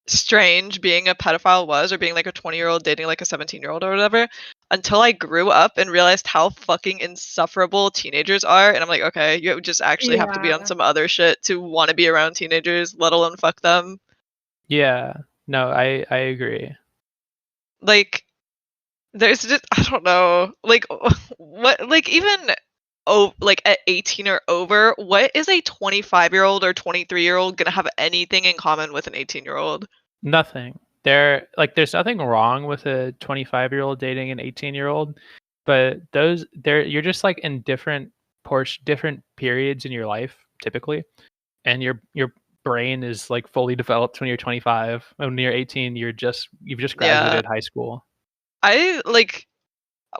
strange being a pedophile was, or being like a 20-year-old dating like a 17-year-old or whatever, until I grew up and realized how fucking insufferable teenagers are. And I'm like, okay, you just actually have to be on Yeah. some other shit to want to be around teenagers, let alone fuck them. Yeah. No, I agree. Like, there's just, I don't know, like what, like even like at 18 or over, what is a 25-year-old or 23-year-old gonna have anything in common with an 18-year-old? Nothing. There's nothing wrong with a 25-year-old dating an 18-year-old, but you're just like in different periods in your life typically, and your brain is like fully developed when you're 25. When you're 18, you've just Yeah, graduated high school. I like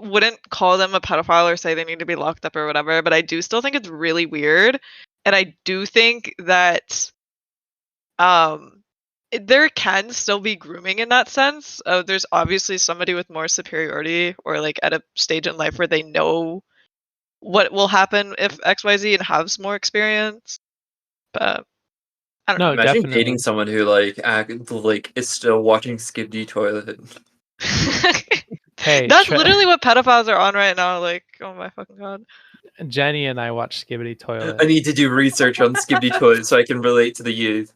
wouldn't call them a pedophile or say they need to be locked up or whatever, but I do still think it's really weird, and I do think that um there can still be grooming in that sense. There's obviously somebody with more superiority, or like at a stage in life where they know what will happen if XYZ and has more experience. But I don't No, know. Imagine definitely. dating someone who is still watching Skibidi Toilet. Hey, That's literally what pedophiles are on right now. Like, oh my fucking god. Jenny and I watched Skibidi Toilet. I need to do research on Skibidi Toilet so I can relate to the youth.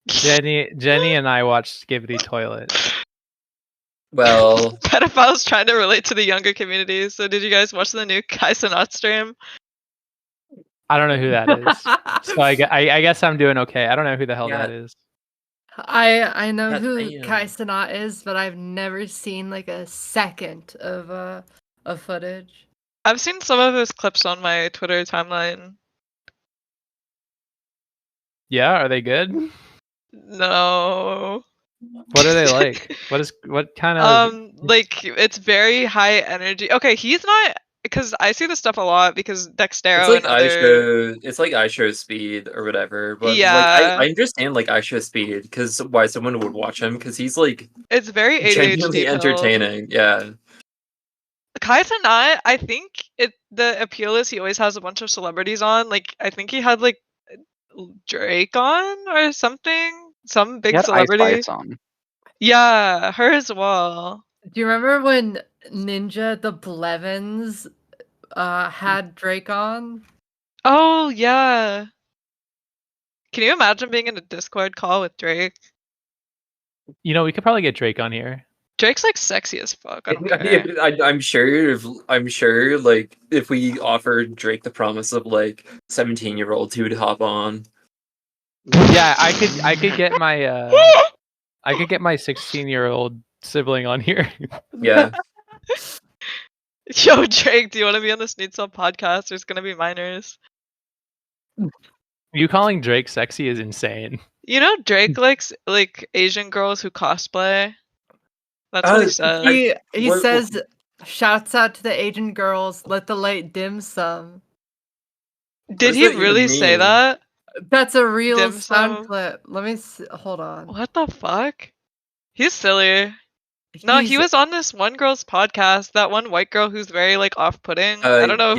Jenny and I watched Skibidi Toilet. Well, Pedophiles trying to relate to the younger community. So did you guys watch the new Kai Cenat stream? I don't know who that is. So I guess I'm doing okay. I don't know who the hell Yeah. that is. I know God who damn. Kai Cenat is, but I've never seen like a second of footage. I've seen some of his clips on my Twitter timeline. Yeah, are they good? No. What are they like? What kind of Like it's very high energy. Okay, he's not because I see this stuff a lot because Dextero and other it's like iShow Speed or whatever. But Yeah. I understand like iShow Speed because why someone would watch him because he's like It's very genuinely ADHD filled. entertaining. Yeah. Kai Cenat, I think the appeal is he always has a bunch of celebrities on. Like I think he had like Drake on or something. Some He big had Ice celebrity. Bites on. Yeah, her as well. Do you remember when Ninja the Blevins had Drake on? Oh yeah. Can you imagine being in a Discord call with Drake? we could probably get Drake on here. Drake's like sexy as fuck. I don't care. I'm sure like if we offered Drake the promise of like 17-year-olds he would hop on. Yeah, I could get my 16-year-old sibling on here. Yeah. Yo, Drake, do you want to be on the Sneed Sub podcast? There's gonna be minors. You calling Drake sexy is insane. You know, Drake likes like Asian girls who cosplay. That's what he said. He what- says, "Shouts out to the Asian girls. Let the light dim some." Did does he that even really say mean? that? That's a real Dim sound sum? clip. Let me hold on. What the fuck? He's silly. No, he He's- was on this one girl's podcast. That one white girl who's very like off-putting. I don't know.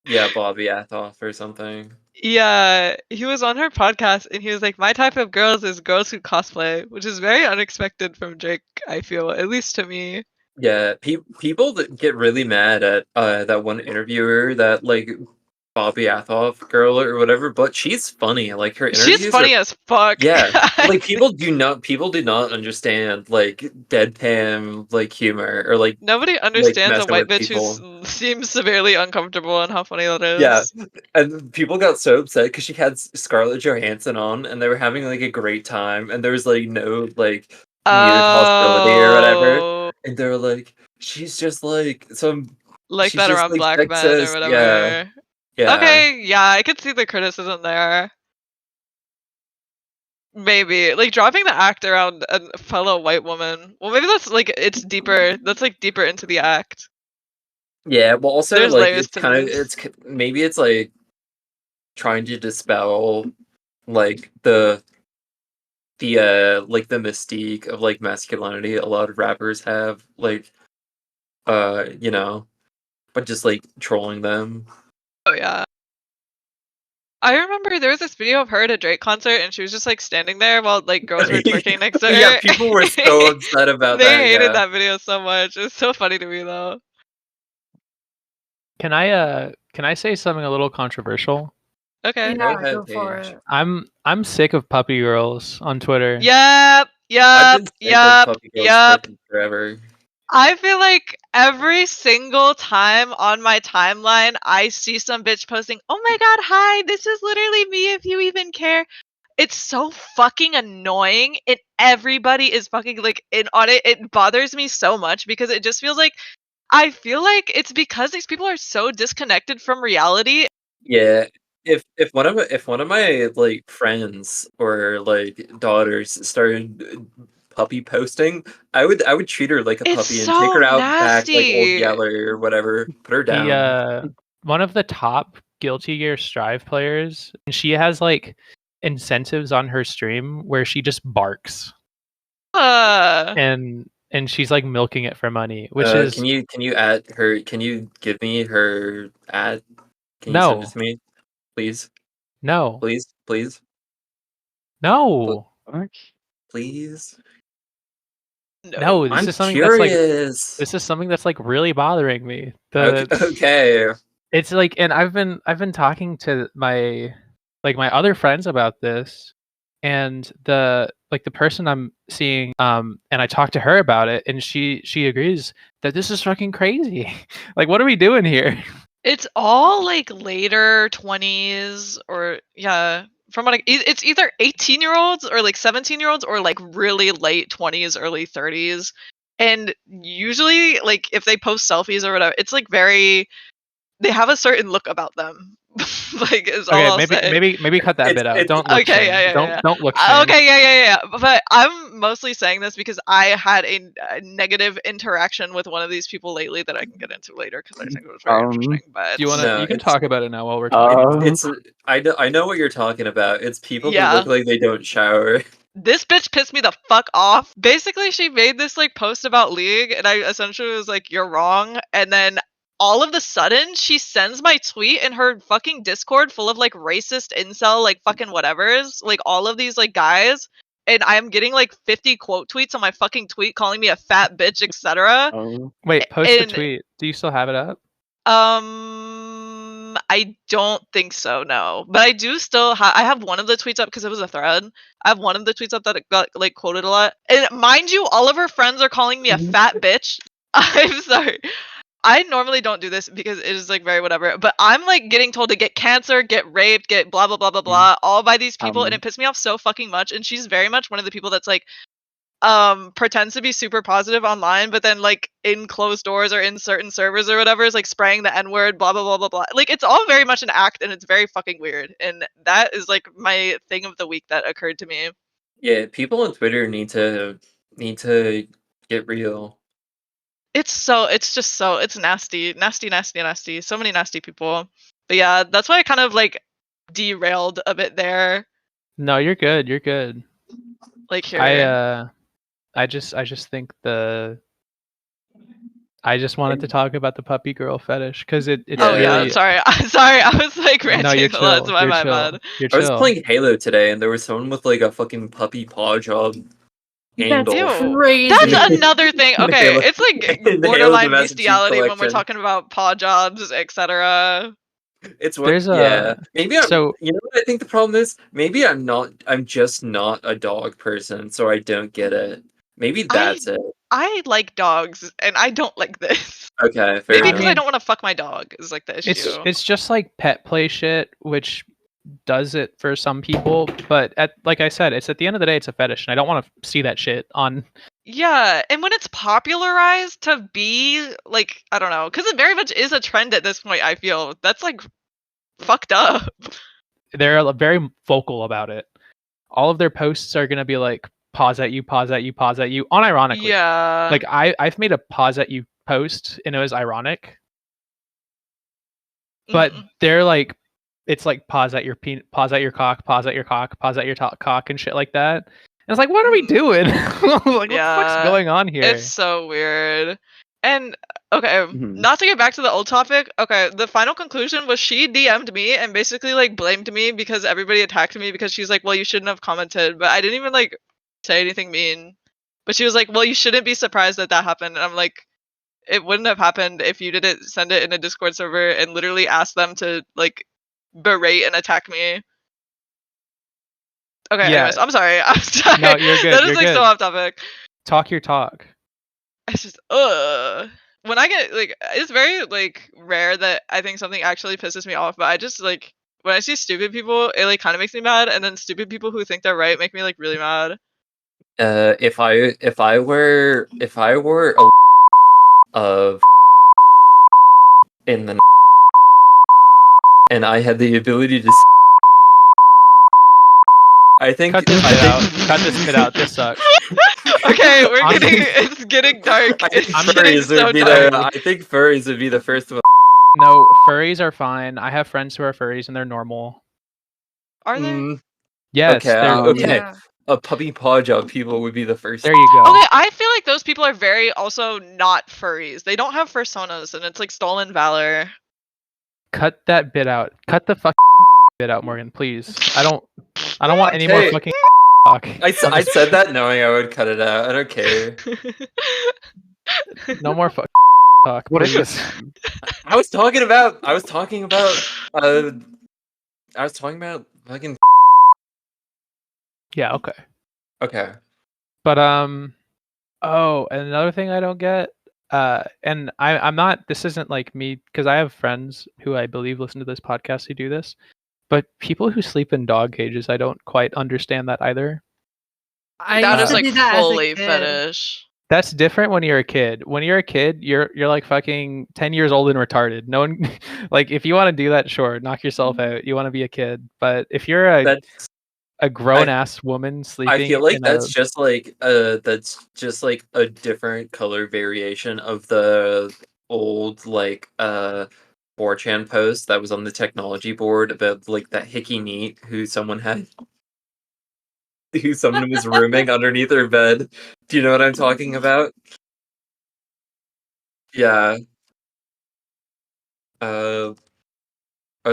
Yeah, Bobby Athoff or something. Yeah, he was on her podcast and he was like, "My type of girls is girls who cosplay," which is very unexpected from Drake. I feel, at least to me. Yeah, people that get really mad at that one interviewer, that like Bobby Athoff girl or whatever, but she's funny. Like her interviews She's funny are, as fuck. yeah. Like people do not understand like deadpan like humor or like Nobody understands a messing white with bitch people. who seems severely uncomfortable and how funny that is. Yeah, and people got so upset because she had Scarlett Johansson on, and they were having like a great time, and there was like no like muted hostility or whatever, Oh, and they were like, she's just like some like she's that just, around like, black men or sexist. whatever. Yeah, yeah. Okay, yeah, I could see the criticism there. Maybe like dropping the act around a fellow white woman. Well, maybe that's like it's deeper. That's like deeper into the act. Yeah, well, also There's like layers it's to kind of this. maybe it's like trying to dispel like the like the mystique of like masculinity a lot of rappers have, like but just like trolling them. Oh yeah. I remember there was this video of her at a Drake concert and she was just like standing there while like girls were twerking next to her. Yeah, people were so upset about They that. hated Yeah. that video so much. It's so funny to me though. Can I say something a little controversial? Okay. Go Yeah, ahead, go for Paige. it. I'm sick of puppy girls on Twitter. Yep. I've Yep. been sick of Yep. puppy girls Yep. twerking forever. I feel like every single time on my timeline, I see some bitch posting, "Oh my god, hi, this is literally me if you even care." It's so fucking annoying, and everybody is fucking like in on it. It bothers me so much because it just feels like I feel like it's because these people are so disconnected from reality. Yeah. If one of my like friends or like daughters started puppy posting, I would treat her like a It's puppy and so take her out back like Old nasty. Yeller or whatever. Put her down. One of the top Guilty Gear Strive players, and she has like incentives on her stream where she just barks. Uh, And and she's like milking it for money, which is can you add her? Can you give me her ad? Can you no, send it to me, please? no, Please, no, please. no. This I'm is something that's like curious. this is something that's like really bothering me. Okay. It's like, and I've been talking to my other friends about this, and the person I'm seeing, and I talked to her about it, and she agrees that this is fucking crazy. Like, what are we doing here? It's all like later 20s or yeah. From what it's either 18-year-olds or like 17-year-olds or like really late 20s, early 30s. And usually like if they post selfies or whatever, it's like very they have a certain look about them. Like is all Okay, I'll say. maybe cut that bit out. Don't look Okay, shame. yeah. Don't look shame. Okay, yeah. But I'm mostly saying this because I had a negative interaction with one of these people lately that I can get into later because I think it was very interesting. But Do you want to? No, You can it's- talk about it now while we're talking. It's I know what you're talking about. It's people who Yeah. look like they don't shower. this bitch pissed me the fuck off. Basically, she made this like post about League, and I essentially was like, "You're wrong." And then all of the sudden, she sends my tweet in her fucking Discord full of like racist incel, like fucking whatevers, like all of these like guys, and I am getting like 50 quote tweets on my fucking tweet calling me a fat bitch, etc. Wait, post the and- tweet. Do you still have it up? I don't think so, no. But I do still I have one of the tweets up because it was a thread. I have one of the tweets up that got like quoted a lot. And mind you, all of her friends are calling me a fat bitch. I'm sorry. I normally don't do this because it is like very whatever. But I'm like getting told to get cancer, get raped, get blah blah blah blah blah, all by these people, and it pissed me off so fucking much. And she's very much one of the people that's like pretends to be super positive online, but then like in closed doors or in certain servers or whatever is like spraying the n-word, blah blah blah blah blah. Like it's all very much an act, and it's very fucking weird. And that is like my thing of the week that occurred to me. Yeah, people on Twitter need to get real. It's nasty. So many nasty people. But yeah, that's why I kind of like derailed a bit there. No, you're good. You're good. Like here. I just think I just wanted to talk about the puppy girl fetish because it's Oh really. yeah, sorry. I was like ranting No, you're a lot. chill. It's my You're bad. chill. You're I was chill. playing Halo today, and there was someone with like a fucking puppy Pawjob handle. Ew. Crazy. That's another thing. In the Okay, Halo- it's like in the Halo borderline Domestic Chief bestiality when we're Collection. talking about paw jobs, etc. It's what, There's a- yeah. Maybe I'm. so- You know what I think the problem is? Maybe I'm not. I'm just not a dog person, so I don't get it. Maybe that's it. I like dogs, and I don't like this. Okay, fair Maybe enough. because I don't want to fuck my dog is like the issue. It's just like pet play shit, which does it for some people, but like I said, it's at the end of the day, it's a fetish, and I don't want to see that shit on. Yeah, and when it's popularized to be like, I don't know, because it very much is a trend at this point. I feel that's like fucked up. They're very vocal about it. All of their posts are gonna be like pause at you, unironically. Yeah. Like I've made a pause at you post and it was ironic, but they're like, it's like pause at your pause at your cock, pause at your cock, pause at your cock and shit like that. And it's like, what are we doing? Like, what the fuck's going on here? It's so weird. And okay, not to get back to the old topic. Okay, the final conclusion was she DM'd me and basically like blamed me because everybody attacked me because she's like, well, you shouldn't have commented, but I didn't even like say anything mean. But she was like, well, you shouldn't be surprised that happened. And I'm like, it wouldn't have happened if you didn't send it in a Discord server and literally ask them to like berate and attack me. Okay, Yeah. anyways, I'm sorry. I'm sorry. No, you're good, That is you're like good. so off topic. Talk your talk. It's just when I get like, it's very like rare that I think something actually pisses me off, but I just like when I see stupid people, it like kind of makes me mad, and then stupid people who think they're right make me like really mad. If I were a of in the and I had the ability to I think Cut this I bit think- out. Cut this bit out. This sucks. Okay, we're I'm- it's getting dark. I think It's getting furries so would be dark. the I think furries would be the first one. No, furries are fine. I have friends who are furries and they're normal. Are they? Mm, Yes. Okay, they're- okay. Yeah. a puppy Pawjob people would be the first. There you go. Okay, I feel like those people are very also not furries. They don't have personas, and it's like stolen valor. Cut that bit out. Cut the fucking bit out, Morgan, please. I don't want any more Okay. fucking talk. I said that knowing I would cut it out. I don't care. No more fucking talk. What is please. this? I was talking about fucking. Yeah, okay. Okay. But oh, and another thing I don't get, and I'm not, this isn't like me, because I have friends who I believe listen to this podcast who do this, but people who sleep in dog cages, I don't quite understand that either. I That used is to like do that as a fully kid. fetish. That's different when you're a kid. When you're a kid, you're like fucking 10 years old and retarded. No one like if you want to do that, sure, knock yourself out. You want to be a kid. But if you're That's. a grown ass woman sleeping I feel like in that's just like a different color variation of the old like 4chan post that was on the technology board about like that hickey neat who someone was rooming underneath their bed. Do you know what I'm talking about? Yeah. Oh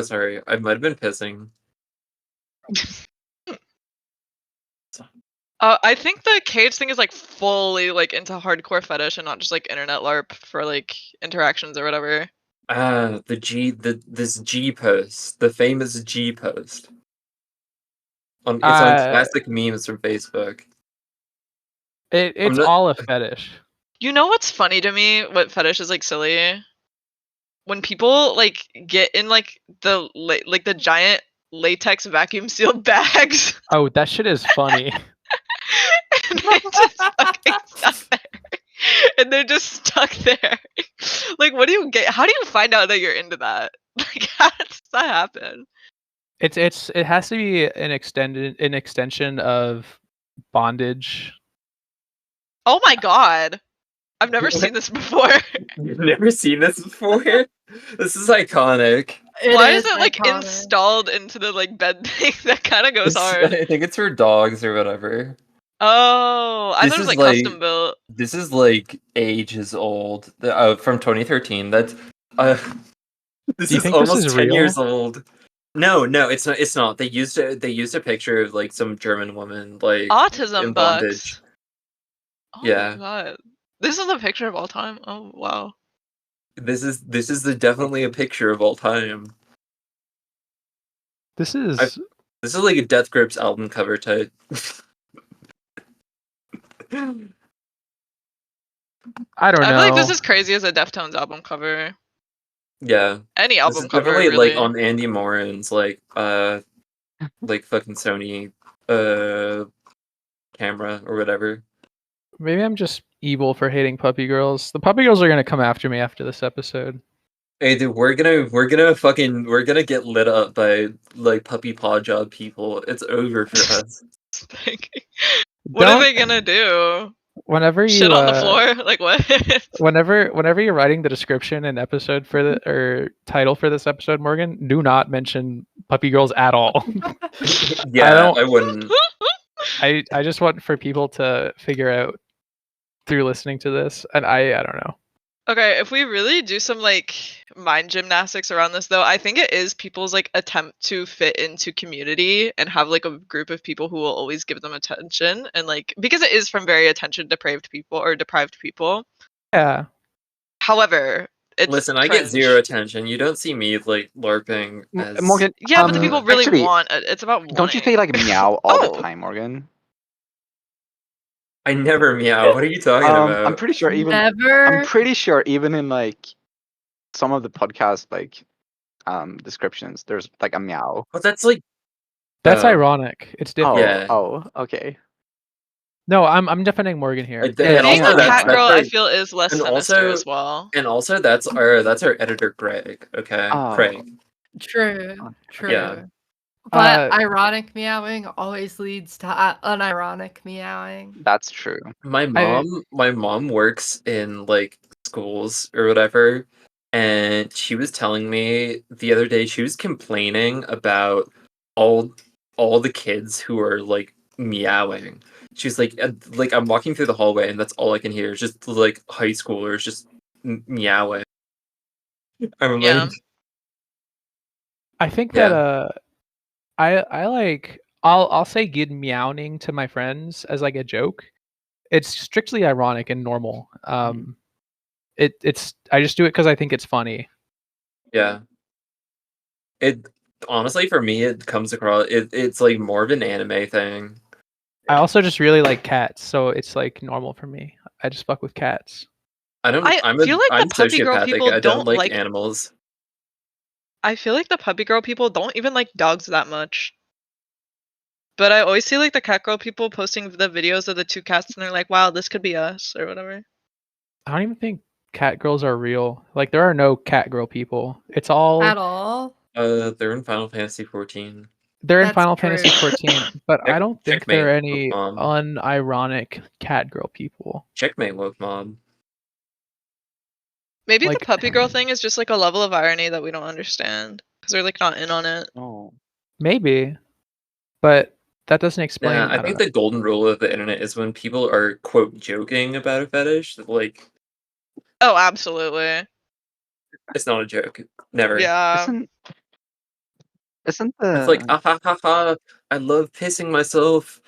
sorry, I might have been pissing. I think the cage thing is like fully like into hardcore fetish and not just like internet LARP for like interactions or whatever. This G post, the famous G post. It's on Uh, classic memes from Facebook. it's not- all a fetish. You know what's funny to me? What fetish is like silly? When people like get in like the giant latex vacuum sealed bags Oh, that shit is funny. and they just fucking stuck there. And they're just stuck there. Like, what do you get? How do you find out that you're into that? Like, how does that happen? It has to be an extension of bondage. Oh my god. I've never seen this before. You've never seen this before? This is iconic. Why is it like iconic. installed into the like bed thing? That kind of goes hard. I think it's for dogs or whatever. Oh, I This thought it was is like like- custom built. This is like ages old. From 2013. That's this Do you is think this almost is 10 real? years old. No, it's not. It's not. They used a picture of like some German woman like in Autism bondage. bugs. Oh Yeah. my god. This is a picture of all time. Oh wow. This is definitely a picture of all time. This is This is like a Death Grips album cover type. I don't I know. feel like this is crazy as a Deftones album cover. Yeah. Any This album is cover, definitely really. like on Andy Morin's like fucking Sony camera or whatever. Maybe I'm just evil for hating puppy girls. The puppy girls are gonna come after me after this episode. Hey dude, we're gonna get lit up by like puppy paw job people. It's over for us. What are Don't- they gonna do? Whenever you Shit on the floor? Like what? whenever you're writing the description and episode for the or title for this episode, Morgan, do not mention puppy girls at all. Yeah, don't- I wouldn't. I just want for people to figure out through listening to this, and I don't know. Okay, if we really do some like mind gymnastics around this though, I think it is people's like attempt to fit into community and have like a group of people who will always give them attention and like because it is from very attention deprived people. Yeah, However, it's Listen, I get cringe. zero attention. You don't see me like LARPing as Morgan, Yeah, but the people really actually, want it. It's about don't you wanting. say like meow all Oh. the time, Morgan? I never meow. What are you talking about? I'm pretty sure even Never. I'm pretty sure even in like some of the podcast like descriptions, there's like a meow. But that's like that's Oh. ironic. It's different. Yeah. Oh, okay. No, I'm defending Morgan here. And Yeah, Being also a that's- cat girl, that's I our- feel is less and sinister also- as well. and also that's our editor Greg. Okay, Oh. Craig. True. True. Yeah. But ironic meowing always leads to unironic meowing. That's true. My mom works in like schools or whatever, and she was telling me the other day she was complaining about all the kids who are like meowing. She's like I'm walking through the hallway and that's all I can hear is just like high schoolers just meowing. I'm Yeah. like, I think Yeah. that I like I'll say good meowing to my friends as like a joke. It's strictly ironic and normal. It's I just do it because I think it's funny. yeah. It honestly for me it comes across it's like more of an anime thing. I also just really like cats, so it's like normal for me. I just fuck with cats. I don't. I I'm feel like the I'm puppy girl sociopathic. people I don't don't like like. animals. I feel like the puppy girl people don't even like dogs that much. But I always see like the cat girl people posting the videos of the two cats, and they're like, "Wow, this could be us" or whatever. I don't even think cat girls are real. Like there are no cat girl people. It's all At all? They're in Final Fantasy 14. they're in That's Final true. Fantasy 14, but I don't think there are Checkmate, any Mom. unironic cat girl people. Checkmate, woke mom. Maybe Like- the puppy girl thing is just like a level of irony that we don't understand because they're like not in on it. Oh. Maybe, but that doesn't explain. Yeah, I don't think know. the golden rule of the internet is when people are quote joking about a fetish, like Oh, absolutely. it's not a joke. Never. Yeah. Isn't the It's like ah ha ha ha. I love pissing myself.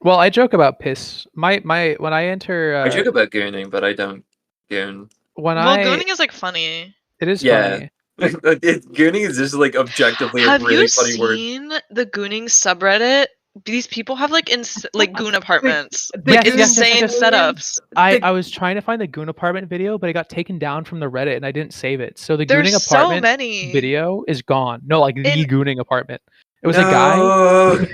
Well, I joke about piss. My when I enter I joke about gooning, but I don't goon. when Well, I gooning is like funny. it is Yeah. funny. Gooning is just like objectively a Have really you funny word. seen the gooning subreddit? These people have like like goon apartments, the like Yes, yes, yes, insane yes, yes. setups. I was trying to find the goon apartment video, but it got taken down from the Reddit and I didn't save it. So the There's gooning so apartment many. video is gone. No, like the In- gooning apartment. It was a guy. No!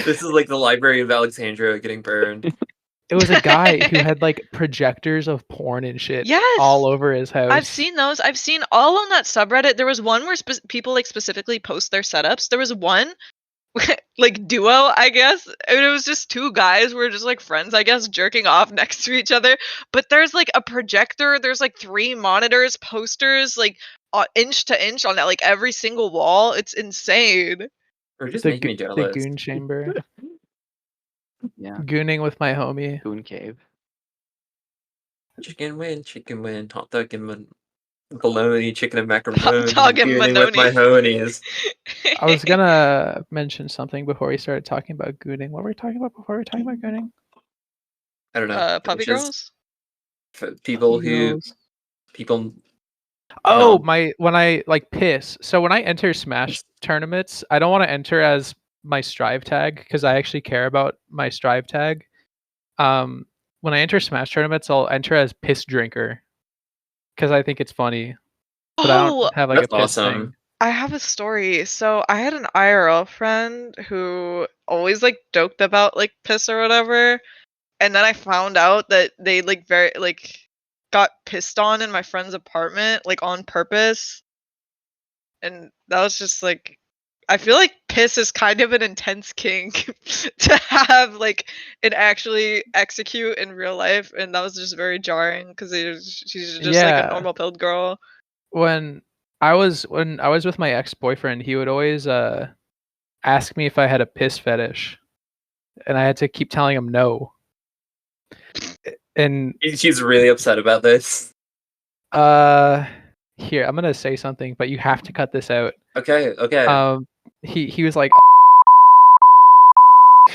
This is like the Library of Alexandria getting burned. It was a guy who had like projectors of porn and shit Yes! all over his house. I've seen those. I've seen all on that subreddit. There was one where people like specifically post their setups. There was one like duo, I guess. And it was just two guys who were just like friends, I guess, jerking off next to each other. But there's like a projector, there's like 3 monitors, posters, like inch to inch on that, like every single wall. It's insane. Or just the, make me the jealous. goon chamber. yeah Gooning with my homie. Goon Cave? Chicken win, hot dog and bologna, chicken and macaroni, Hot dog and gooning with my Manoni. honies. I was gonna mention something before we started talking about gooning. What were we talking about before we were talking about gooning? I don't know. Puppy fetishes, girls? People who Girls. people. Oh, No. when I like piss. So when I enter Smash tournaments, I don't want to enter as my Strive tag because I actually care about my Strive tag. When I enter Smash tournaments, I'll enter as piss drinker because I think it's funny. But I Oh, don't have like That's a piss awesome. thing. I have a story. So I had an IRL friend who always like joked about like piss or whatever, and then I found out that they like very like got pissed on in my friend's apartment like on purpose, and that was just like I feel like piss is kind of an intense kink to have like and actually execute in real life, and that was just very jarring because she's just like Yeah. a normal pilled girl. When I was with my ex-boyfriend, he would always ask me if I had a piss fetish, and I had to keep telling him no. And She's really upset about this. here I'm gonna say something, but you have to cut this out. Okay. He was like,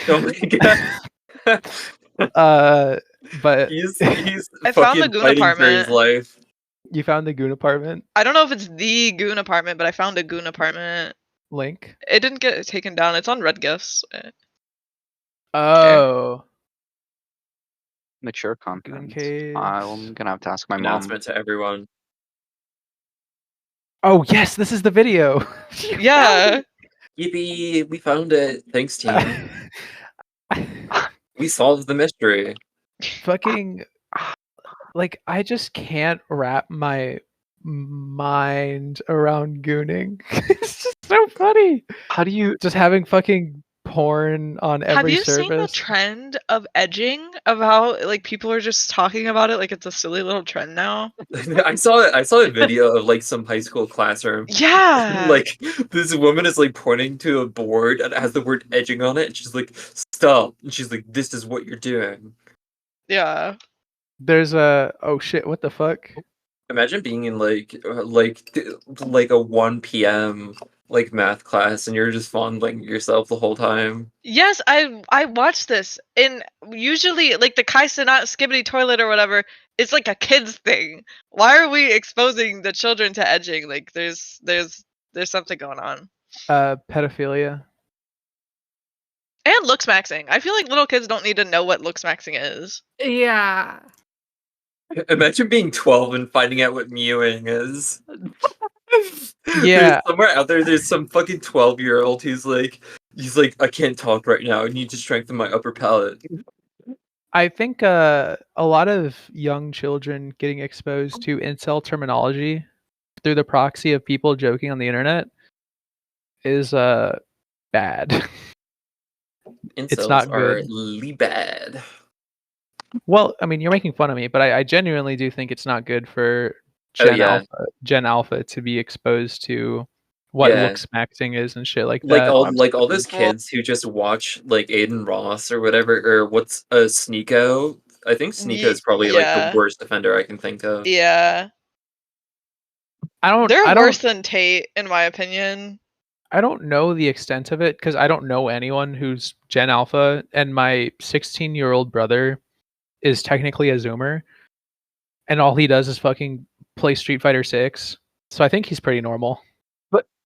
Oh my god. but He's I found the fucking goon fighting for his apartment. life. you found the goon apartment I don't know if it's the goon apartment, but I found a goon apartment. link. It didn't get taken down. It's on Red Gifts. Oh, Mature goon content. caves. I'm gonna have to ask my mom. Announcement to everyone. Oh yes, this is the video. Yeah. Yippee! We found it. Thanks, team. We solved the mystery. Fucking like I just can't wrap my mind around gooning. It's just so funny. How do you? Just having fucking porn on Have every you seen the service. trend of edging? Of how like people are just talking about it like it's a silly little trend now? I saw a video of like some high school classroom. Yeah. Like this woman is like pointing to a board and it has the word edging on it, and she's like, "Stop!" And she's like, "This is what you're doing." Yeah. There's a oh shit, what the fuck? Imagine being in like a 1 p.m. like math class, and you're just fondling yourself the whole time. Yes, I watched this, and usually like the Kai Cenat skibbity toilet or whatever, it's like a kids thing. Why are we exposing the children to edging? Like there's something going on. Pedophilia. And looks maxing. I feel like little kids don't need to know what looks maxing is. Yeah. Imagine being 12 and finding out what mewing is. Yeah. Somewhere out there, there's some fucking 12-year-old who's like, I can't talk right now. I need to strengthen my upper palate. I think a lot of young children getting exposed to incel terminology through the proxy of people joking on the internet is bad. Incels not are good. really bad. Well, I mean, you're making fun of me, but I genuinely do think it's not good for Oh, yeah. Gen Alpha to be exposed to what Yeah. looks maxing is and shit like Like that. all those kids who just watch like Aiden Ross or whatever, or what's Sneeko. I think Sneeko is probably like the Yeah. worst offender I can think of. Yeah. I They're don't worse than Tate, in my opinion. I don't know the extent of it because I don't know anyone who's Gen Alpha, and my 16-year-old brother is technically a Zoomer, and all he does is fucking play Street Fighter 6. So I think he's pretty normal.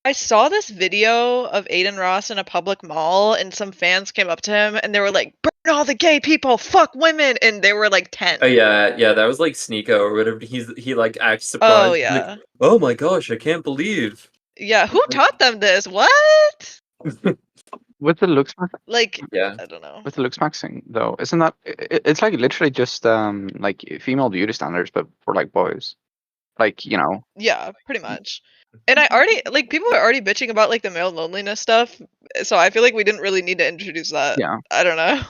I saw this video of Aiden Ross in a public mall, and some fans came up to him and they were like, "Burn all the gay people, fuck women," and they were like 10. Oh yeah, that was like Sneeko or whatever. He like acts surprised. Oh Like, yeah. oh my gosh, I can't believe. Yeah, who taught them this? What? With the looks maxing, Like, Yeah. I don't know. with the looks maxing though, isn't that it's like literally just like female beauty standards, but for like boys, like Yeah, pretty much. And I already like people are already bitching about like the male loneliness stuff, so I feel like we didn't really need to introduce that. Yeah. I don't know.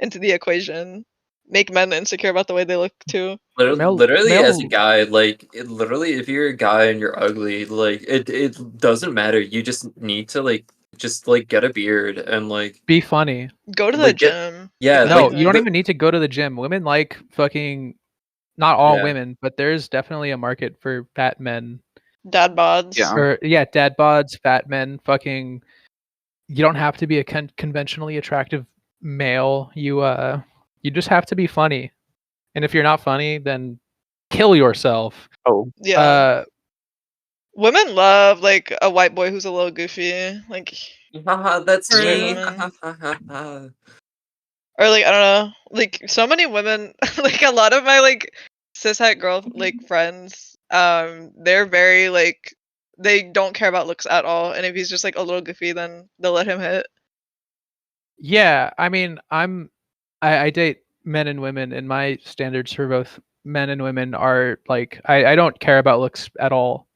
Into the equation. Make men insecure about the way they look too. Literally, as a male- guy, like literally, if you're a guy and you're ugly, like it doesn't matter. You just need to just get a beard and like Be funny. Go to the Like, get- gym. yeah, No, like, you don't the- even need to go to the gym. Women like fucking, not all Yeah. women, but there's definitely a market for fat men. Dad bods. Yeah. Or yeah, dad bods, fat men, fucking. You don't have to be a conventionally attractive male. You just have to be funny. And if you're not funny, then kill yourself. Oh, Yeah. Women love like a white boy who's a little goofy. Like haha, that's For me. women. Or like I don't know, like so many women, like a lot of my like cishet girl like friends, they're very like they don't care about looks at all, and if he's just like a little goofy, then they'll let him hit. Yeah, I mean, I date men and women, and my standards for both men and women are like I don't care about looks at all.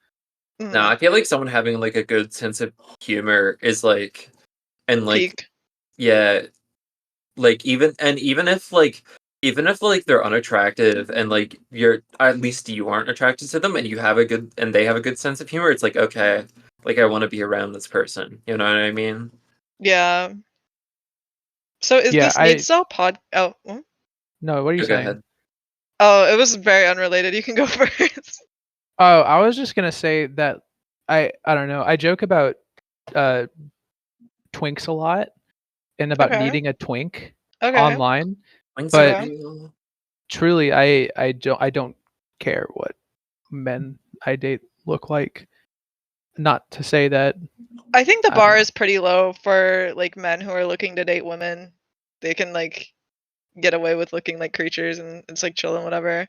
No, I feel like someone having like a good sense of humor is like, and like, Peak. yeah, like even if they're unattractive and like you're at least you aren't attracted to them and you have a good and they have a good sense of humor, it's like okay, like I want to be around this person. You know what I mean? Yeah. So is Yeah, this need cell pod? Oh, No, what are you Go saying? ahead. oh, it was very unrelated. You can go first. Oh, I was just gonna say that I don't know. I joke about twinks a lot and about Okay. needing a twink Okay. online. When's But- it real? Truly, I don't care what men I date look like. Not to say that I think the I don't bar know. is pretty low for like men who are looking to date women. They can like get away with looking like creatures and it's like chill and whatever.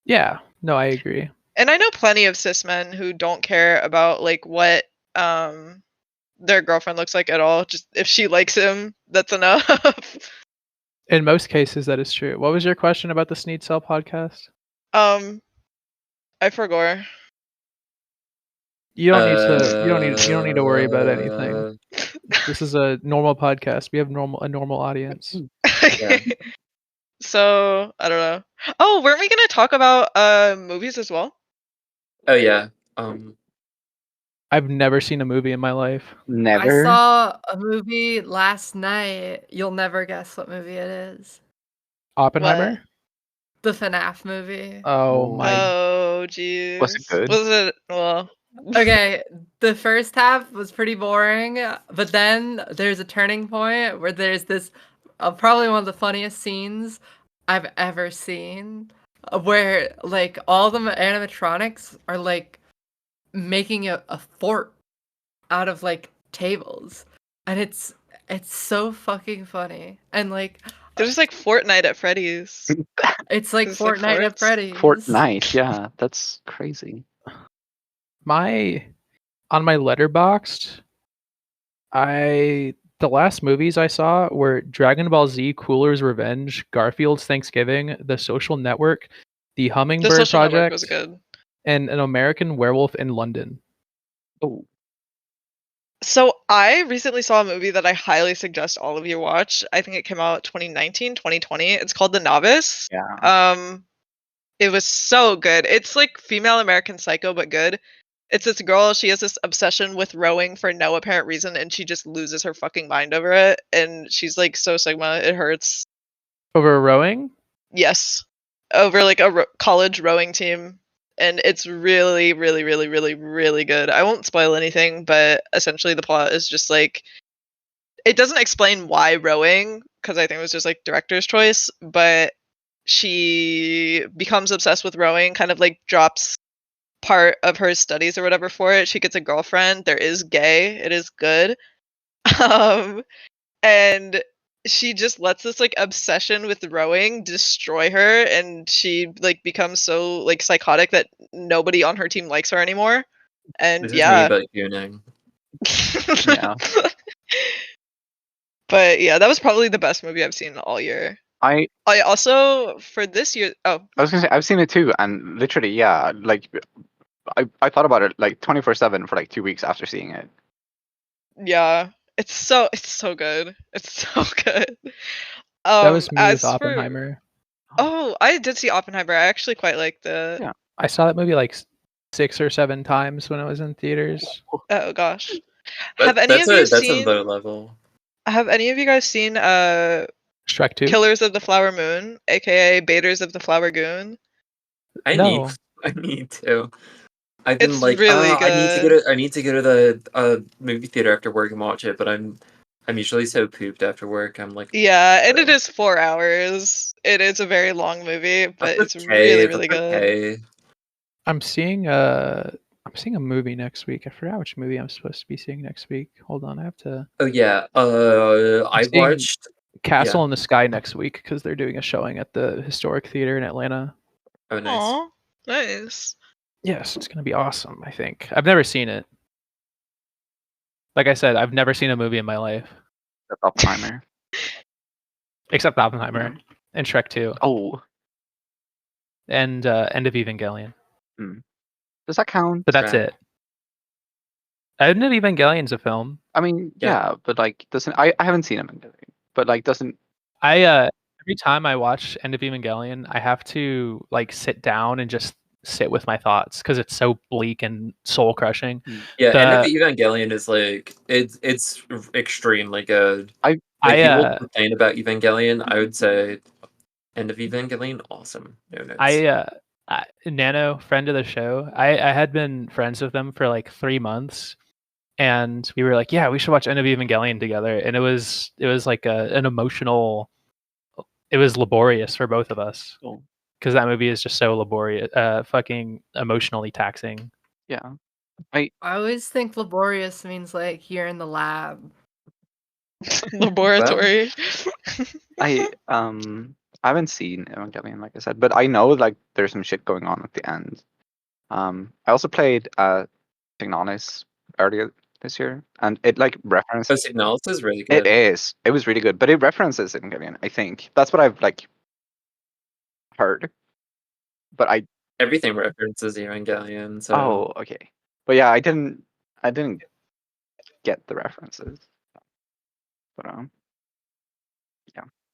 yeah, no, I agree. And I know plenty of cis men who don't care about like what their girlfriend looks like at all. Just if she likes him, that's enough. In most cases that is true. What was your question about the Sneed Cell podcast? I forgot. You don't need to worry about anything. This is a normal podcast. We have a normal audience. Okay. So I don't know. Oh, weren't we gonna talk about movies as well? Oh yeah. I've never seen a movie in my life. I Never. saw a movie last night. You'll never guess what movie it is. Oppenheimer. The FNAF movie. Oh Ooh. my! Oh, jeez. Was it good? Was it well? Okay, the first half was pretty boring, but then there's a turning point where there's this probably one of the funniest scenes I've ever seen, where like all the animatronics are like making a fort out of like tables, and it's so fucking funny, and like There's like Fortnite at Freddy's. it's like It's like Fortnite at forts? Freddy's. Fortnite, yeah, that's crazy. On my Letterboxd, the last movies I saw were Dragon Ball Z, Cooler's Revenge, Garfield's Thanksgiving, The Social Network, The The Hummingbird Social Network Project, was good. and An American Werewolf in London. Oh, So I recently saw a movie that I highly suggest all of you watch. I think it came out 2019, 2020. It's called The Novice. yeah. It was so good. It's like female American Psycho, but good. It's this girl, she has this obsession with rowing for no apparent reason, and she just loses her fucking mind over it. And she's like so Sigma, it hurts. Over rowing? Yes. Over like a college rowing team. And it's really, really, really, really, really good. I won't spoil anything, but essentially the plot is just like, it doesn't explain why rowing, because I think it was just like director's choice, but she becomes obsessed with rowing, kind of like drops part of her studies or whatever for it. She gets a girlfriend. There is gay. It is good. Um, and she just lets this like obsession with rowing destroy her, and she like becomes so like psychotic that nobody on her team likes her anymore. And This is me yeah. about tuning. Yeah. But yeah, that was probably the best movie I've seen all year. I Also for this year, was gonna say I've seen it too, and literally, yeah, like I thought about it like 24/7 for like 2 weeks after seeing it. yeah, it's so good. It's so good. That was me with As for Oppenheimer. I did see Oppenheimer. I actually quite liked it. Yeah. I saw that movie like 6 or 7 times when it was in theaters. Oh gosh. That's a low level. Have any of you guys seen Shrek 2? Killers of the Flower Moon, aka Baiters of the Flower Goon? I No. need to. I've been It's like, really I need to go good. to the movie theater after work and watch it, but I'm usually so pooped after work. I'm like, Yeah, and it is 4 hours. It is a very long movie, but that's it's okay, really, really that's good. okay. I'm seeing a movie next week. I forgot which movie I'm supposed to be seeing next week. Hold on, I have to. Oh yeah, I seeing- watched Castle in the Sky next week because they're doing a showing at the Historic Theater in Atlanta. Oh nice. Aw, nice. Yes, it's gonna be awesome. I think I've never seen it. Like I said, I've never seen a movie in my life That's Oppenheimer. except Oppenheimer and Shrek 2 Oh, and End of Evangelion. does that count? But that's Right. it. End of Evangelion's a film. I mean, Yeah. yeah, but like, doesn't I haven't seen him, but like, doesn't Every time I watch End of Evangelion, I have to like sit down and just sit with my thoughts because it's so bleak and soul crushing. Yeah, End of The- Evangelion is like it's extremely good. I Like people I complain about Evangelion, I would say End of Evangelion, awesome. No notes. Nano, friend of the show, I had been friends with them for like 3 months, and we were like, yeah, we should watch End of Evangelion together, and it was like an emotional. It was laborious for both of us Cool. because that movie is just so laborious, fucking emotionally taxing. yeah. I always think laborious means like you're in the lab. Laboratory. I haven't seen Evangelion, like I said, but I know like there's some shit going on at the end. I also played Signalis earlier this year, and it like Oh, references. Signalis is really It good. is. It was really good, but it references Evangelion. I think that's what I've like heard. But Everything references Evangelion, so okay. But yeah, I didn't get the references. But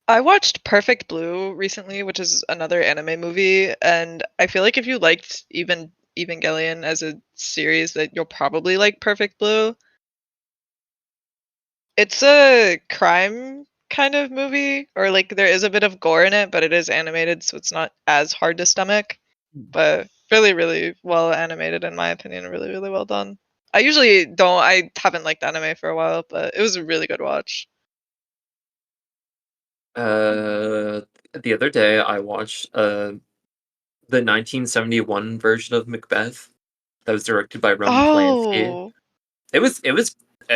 I watched Perfect Blue recently, which is another anime movie, and I feel like if you liked Evangelion as a series, that you'll probably like Perfect Blue. It's a crime kind of movie, or like there is a bit of gore in it, but it is animated, so it's not as hard to stomach. But really, really well animated, in my opinion, really, really well done. I haven't liked anime for a while, but it was a really good watch. The other day I watched the 1971 version of Macbeth that was directed by Roman Polanski. Oh, It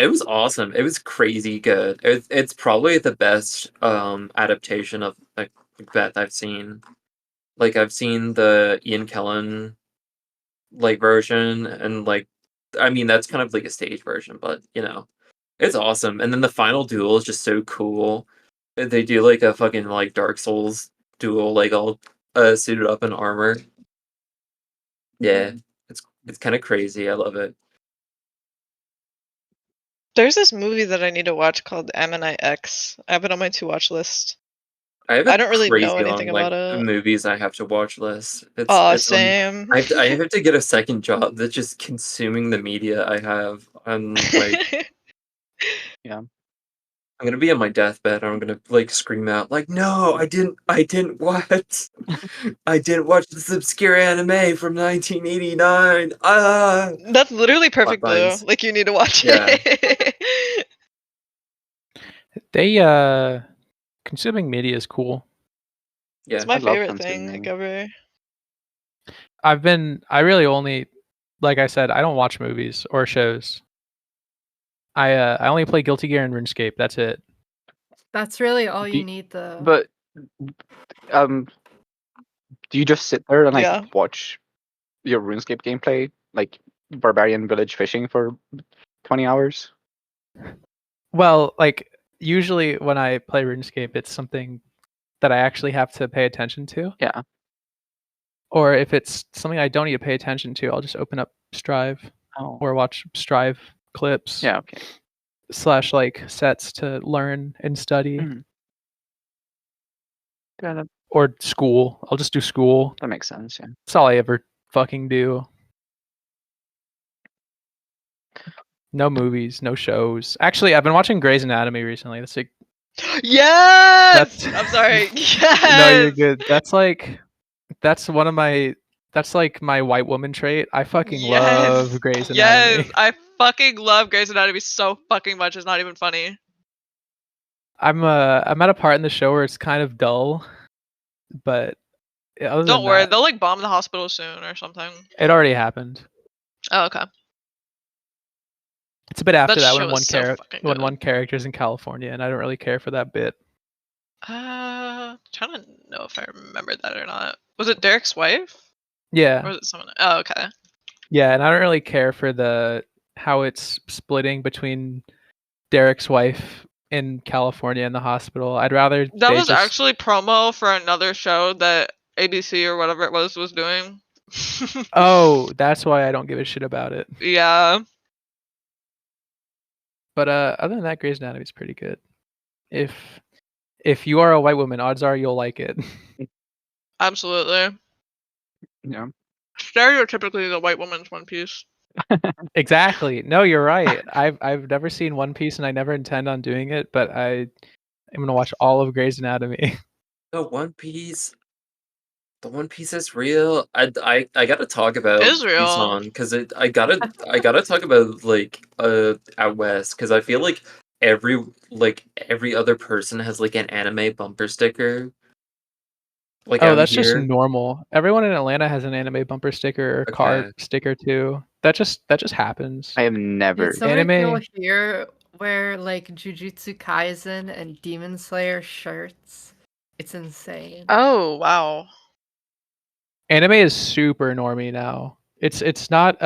was awesome. It was crazy good. It's probably the best adaptation of Macbeth I've seen. Like I've seen the Ian Kellen version, and I mean that's kind of like a stage version, but it's awesome. And then the final duel is just so cool. They do like a fucking Dark Souls duel, like all suited up in armor. Yeah, it's kind of crazy. I love it. there's this movie that I need to watch called Ammonite X. I have it on my to-watch list. I have I a don't really know crazy anything long about it. movies I have to watch list. Aw, It's on. same. I have to get a second job that's just consuming the media I have. yeah. I'm gonna be on my deathbed. I'm gonna scream out "No, I didn't watch. I didn't watch this obscure anime from 1989. Ah, That's literally Perfect Blue. Bloodlines. Like, you need to watch Yeah. it. They consuming media is cool. Yeah. It's my I love favorite thing consuming. ever. I really only, like I said, I don't watch movies or shows. I only play Guilty Gear and RuneScape. That's it. That's really all Do you you- need, though. But do you just sit there and Yeah. watch your RuneScape gameplay, like Barbarian Village fishing for 20 hours? Well, usually when I play RuneScape, it's something that I actually have to pay attention to. Yeah. Or if it's something I don't need to pay attention to, I'll just open up Strive Oh. or watch Strive clips. Yeah. Okay. / sets to learn and study. Mhm. Yeah, Or school. I'll just do school. that makes sense. Yeah. That's all I ever fucking do. No movies, no shows. Actually, I've been watching Grey's Anatomy recently. That's like Yes! That's- I'm sorry. Yes! no, you're good. That's one of my that's like my white woman trait. I fucking love Grey's Anatomy. Yes, I fucking love Grey's Anatomy so fucking much. It's not even funny. I'm at a part in the show where it's kind of dull, but other Don't than worry, that, they'll like bomb the hospital soon or something. it already happened. Oh, okay. It's a bit after That that show when is so fucking when good. one character's in California, and I don't really care for that bit. Trying to know if I remember that or not. Was it Derek's wife? Or Yeah, was it someone? Oh, okay. yeah, and I don't really care for how it's splitting between Derek's wife in California and the hospital. I'd rather That they was just- actually promo for another show that ABC or whatever it was doing. Oh, that's why I don't give a shit about it. Yeah. But other than that, Grey's Anatomy is pretty good. If you are a white woman, odds are you'll like it. Absolutely. Yeah. Stereotypically, the white woman's One Piece. Exactly. No, you're right. I've never seen One Piece, and I never intend on doing it. But I'm gonna watch all of Grey's Anatomy. The One Piece. The One Piece is real. I gotta talk about Is real. Busan because I gotta talk about out west because I feel like every other person has like an anime bumper sticker. Like Oh, out that's just here. normal. Everyone in Atlanta has an anime bumper sticker or car Okay. sticker too. That just happens. I have never. Did so many people Anime- here wear like Jujutsu Kaisen and Demon Slayer shirts? It's insane. Oh, wow. Anime is super normie now. It's not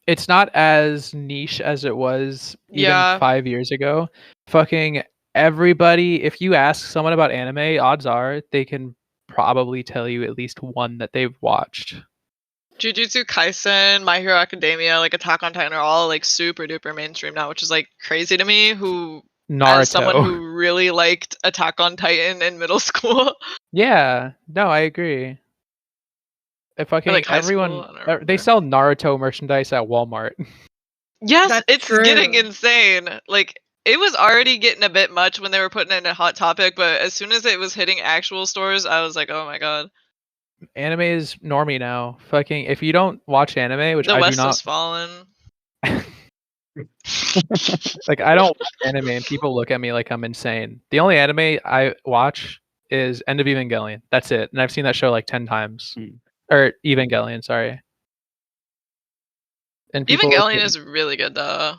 it's not as niche as it was even Yeah. 5 years ago. Fucking everybody, if you ask someone about anime, odds are they can probably tell you at least one that they've watched. Jujutsu Kaisen, My Hero Academia, like Attack on Titan are all like super duper mainstream now, which is like crazy to me. As someone Naruto. who really liked Attack on Titan in middle school. Yeah, no, I agree. Fucking like, high everyone, school? I don't they remember. sell Naruto merchandise at Walmart. Yes, That's it's true. getting insane. Like, it was already getting a bit much when they were putting it in a Hot Topic, but as soon as it was hitting actual stores, I was like, oh my god. Anime is normie now. Fucking, if you don't watch anime, which The I do West not, has fallen. like, I don't watch anime, and people look at me like I'm insane. The only anime I watch is End of Evangelion. That's it, and I've seen that show like 10 times. Or Evangelion, sorry. And people look Evangelion at- is really good though.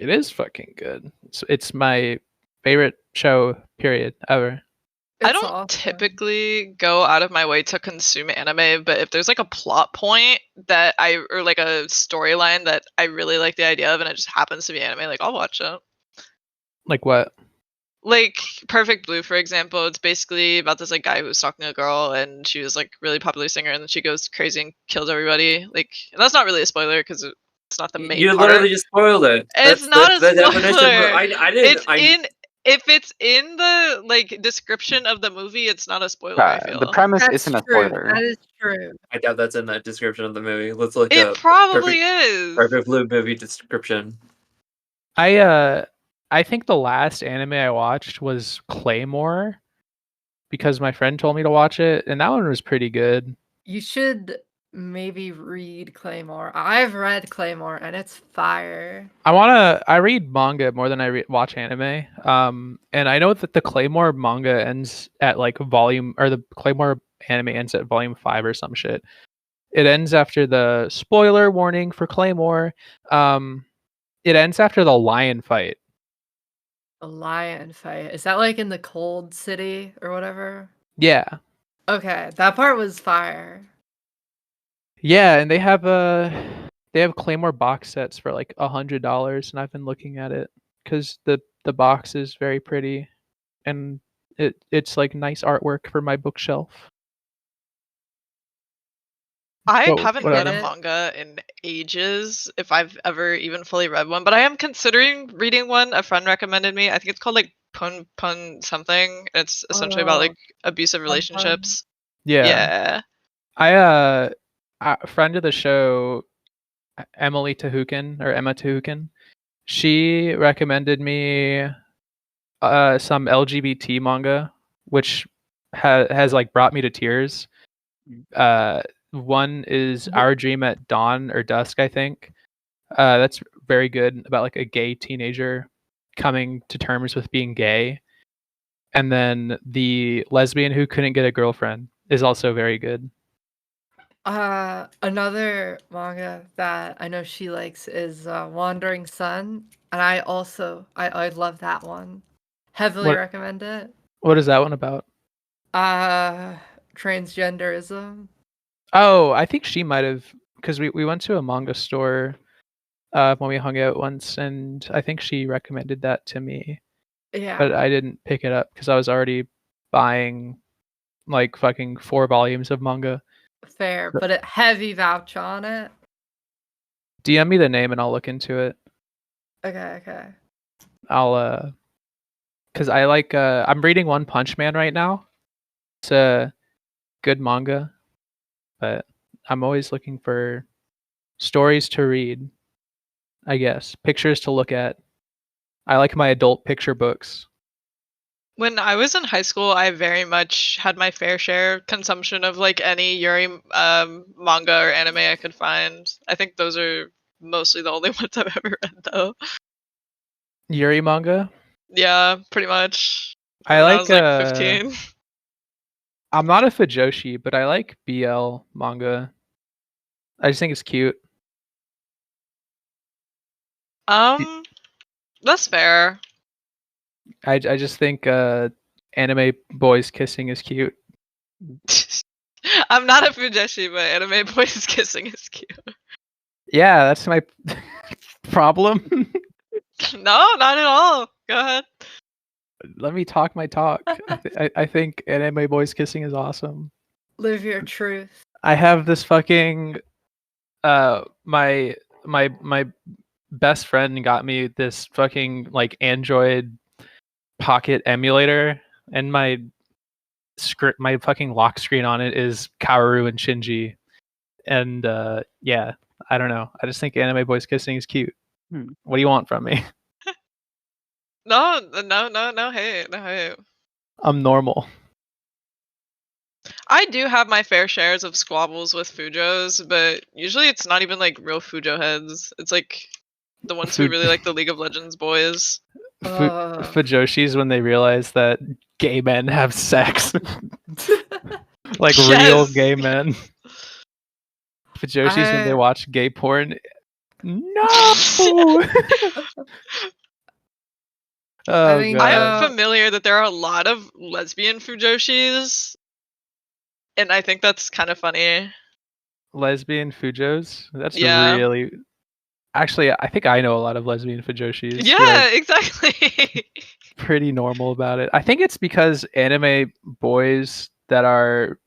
It is fucking good. It's my favorite show, period, ever. I It's don't awesome. typically go out of my way to consume anime, but if there's like a plot point or like a storyline that I really like the idea of and it just happens to be anime, like I'll watch it. Like what? Like Perfect Blue, for example, it's basically about this like guy who was stalking a girl and she was like really popular singer and then she goes crazy and kills everybody. Like, and that's not really a spoiler because it's not the main You part. literally just spoiled it. It's not a the definition. spoiler. I didn't. If it's in the like description of the movie, it's not a spoiler. I feel The premise That's isn't a true. spoiler. That is true. I doubt that's in that description of the movie. Let's look it up probably is. Perfect Blue movie description. I think the last anime I watched was Claymore because my friend told me to watch it, and that one was pretty good. You should maybe read Claymore. I've read Claymore and it's fire. I read manga more than I watch anime. And I know that the Claymore manga ends at like the Claymore anime ends at volume 5 or some shit. It ends after the spoiler warning for Claymore. It ends after the lion fight. The lion fight. Is that like in the cold city or whatever? Yeah. Okay, that part was fire. Yeah, and they have Claymore box sets for like $100, and I've been looking at it because the box is very pretty, and it's like nice artwork for my bookshelf. I What- haven't what read other- a manga in ages, if I've ever even fully read one, but I am considering reading one. A friend recommended me. I think it's called like Pun Pun something. It's essentially about Oh, like abusive Pun. relationships. Yeah. Yeah. A friend of the show, Emma Tahukin, she recommended me some LGBT manga, which has like brought me to tears. One is Our Dream at Dawn or Dusk, I think. That's very good, about like a gay teenager coming to terms with being gay. And then The Lesbian Who Couldn't Get a Girlfriend is also very good. Another manga that I know she likes is Wandering Sun, and I love that one. Heavily What- recommend it. What is that one about? Transgenderism. Oh, I think she might have, because we went to a manga store when we hung out once, and I think she recommended that to me, Yeah. but I didn't pick it up because I was already buying like fucking 4 volumes of manga. Fair, but a heavy vouch on it. DM me the name and I'll look into it. Okay. I'll because I like I'm reading One Punch Man right now. It's a good manga, but I'm always looking for stories to read, I guess. Pictures to look at. I like my adult picture books. When I was in high school, I very much had my fair share consumption of like any Yuri manga or anime I could find. I think those are mostly the only ones I've ever read though. Yuri manga. Yeah, pretty much. I When like was like 15. I'm not a Fujoshi, but I like BL manga. I just think it's cute. That's fair. I just think anime boys kissing is cute. I'm not a Fujoshi, but anime boys kissing is cute. Yeah, that's my problem. No, not at all. Go ahead. Let me talk my talk. I think anime boys kissing is awesome. Live your truth. I have this fucking my best friend got me this fucking like Android Pocket emulator, and my fucking lock screen on it is Kaoru and Shinji, and yeah, I don't know. I just think anime boys kissing is cute. Hmm. What do you want from me? No hate, no hate. I'm normal. I do have my fair shares of squabbles with Fujos, but usually it's not even like real Fujo heads. It's like the ones who Fu- really like the League of Legends boys. Fujoshis when they realize that gay men have sex, like real Yes. gay men. Fujoshis when they watch gay porn. No. Oh think, god. I'm familiar that there are a lot of lesbian Fujoshis, and I think that's kind of funny. Lesbian Fujos? That's Yeah. really. Actually, I think I know a lot of lesbian Fujoshis. who are Yeah, exactly. pretty normal about it. I think it's because anime boys that are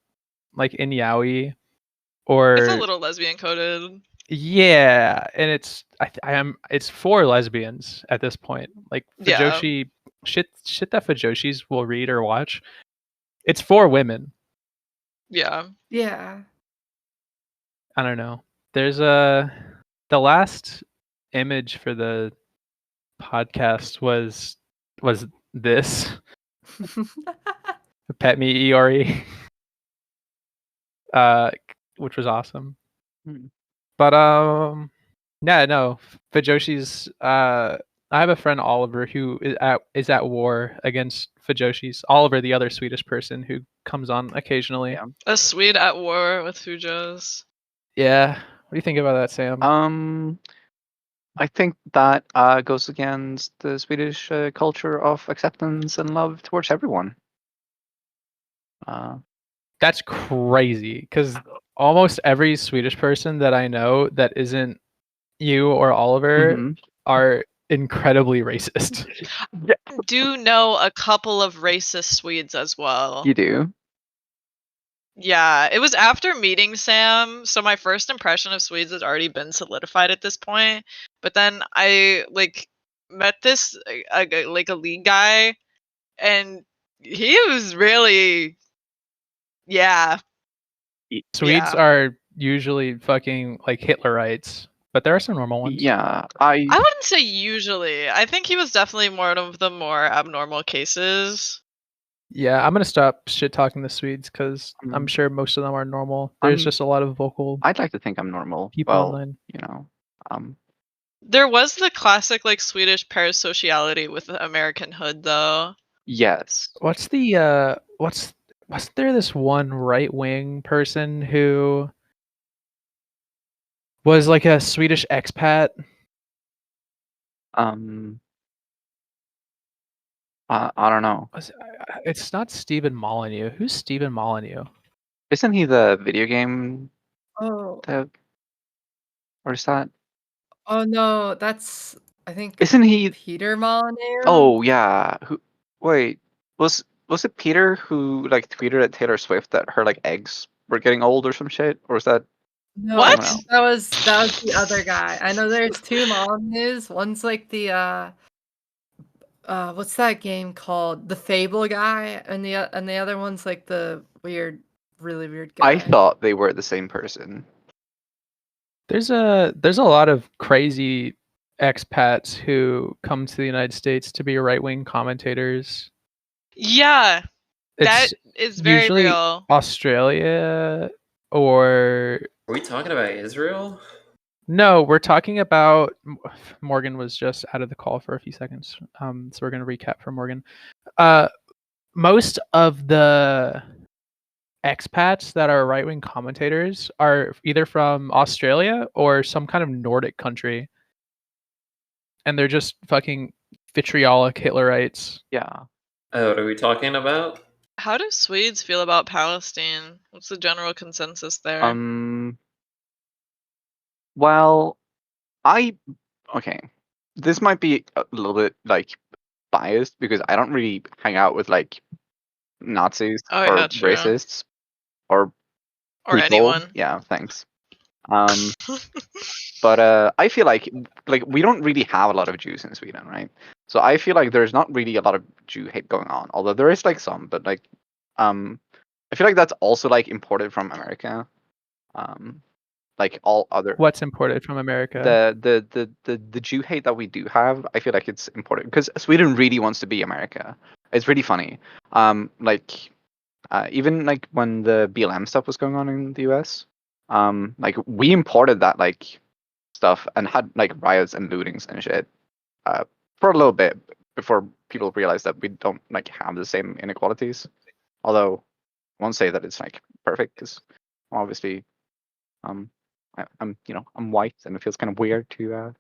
like in yaoi or It's a little lesbian coded. yeah, and it's for lesbians at this point. Like Yeah. Fujoshi shit that Fujoshis will read or watch. It's for women. Yeah. Yeah. I don't know. There's the last image for the podcast was this Pet Me Iori, which was awesome. Hmm. But yeah, no, Fujoshi's. I have a friend Oliver who is at war against Fujoshis. Oliver, the other Swedish person who comes on occasionally. Yeah. A Swede at war with Fujos. Yeah. What do you think about that, Sam? I think that goes against the Swedish culture of acceptance and love towards everyone. That's crazy because almost every Swedish person that I know that isn't you or Oliver Mhm. are incredibly racist. Do know a couple of racist Swedes as well. You do? Yeah, it was after meeting Sam, so my first impression of Swedes has already been solidified at this point. But then I like met this like a league guy, and he was really, yeah. Swedes Yeah. are usually fucking like Hitlerites, but there are some normal ones. Yeah, I wouldn't say usually. I think he was definitely one of the more abnormal cases. Yeah, I'm gonna stop shit talking the Swedes because I'm Mm. sure most of them are normal. There's just a lot of vocal I'd like to think I'm normal. people Well, online. you know, There was the classic like Swedish parasociality with the American hood though. yes. Wasn't there this one right wing person who was like a Swedish expat? I don't know. It's not Stephen Molyneux. Who's Stephen Molyneux? Isn't he the video game Oh. dev? Or is that? Oh no, that's I think Isn't he? Peter Molyneux. Oh yeah. Who? Wait. Was it Peter who like tweeted at Taylor Swift that her like eggs were getting old or some shit? Or was that? No, What? else? that was the other guy. I know there's two Molyneux. One's like the what's that game called? The Fable guy, and the other one's like the really weird guy. I thought they were the same person. There's a lot of crazy expats who come to the United States to be right wing commentators. Yeah, that It's is very usually real. Australia or Are we talking about Israel? no, we're talking about Morgan was just out of the call for a few seconds. So we're gonna recap for Morgan. Most of the expats that are right wing commentators are either from Australia or some kind of Nordic country. And they're just fucking vitriolic Hitlerites. Yeah. What are we talking about? How do Swedes feel about Palestine? What's the general consensus there? Well, okay. This might be a little bit like biased because I don't really hang out with like Nazis Oh, or yeah, true. racists or Or people. anyone. Yeah, thanks. Um, but I feel like we don't really have a lot of Jews in Sweden, right? So I feel like there's not really a lot of Jew hate going on, although there is like some, but like I feel like that's also like imported from America. Like all other What's imported from America? the Jew hate that we do have, I feel like it's important because Sweden really wants to be America. It's really funny. Like even like when the BLM stuff was going on in the US, like we imported that like stuff and had like riots and lootings and shit for a little bit before people realized that we don't like have the same inequalities. Although I won't say that it's like perfect because obviously I'm I'm white and it feels kind of weird to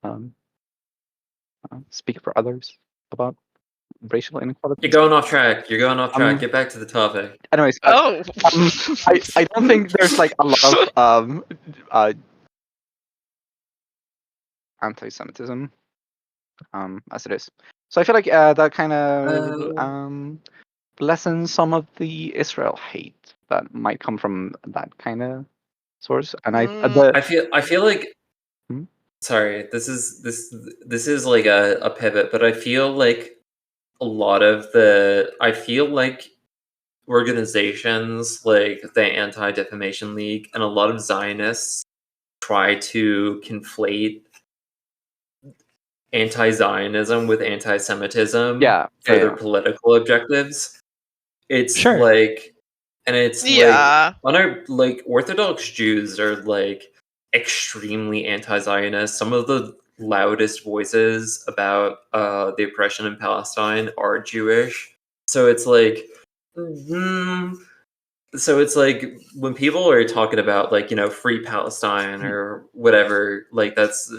um, speak for others about racial inequality. You're going off track. You're going off track. Um, Get back to the topic. Anyways, Oh. I don't think there's like a lot of anti-Semitism as it is. So I feel like that kind of lessens some of the Israel hate that might come from that kind of source. And I feel like Hmm? sorry, this is like a pivot, but I feel like a lot of I feel like organizations like the Anti-Defamation League and a lot of Zionists try to conflate anti-Zionism with anti-Semitism Yeah, for their yeah. political objectives. It's Sure. like, and it's Yeah. like Orthodox Jews are like extremely anti-Zionist. Some of the loudest voices about the oppression in Palestine are Jewish. So it's like, so it's like when people are talking about like free Palestine or whatever, like that's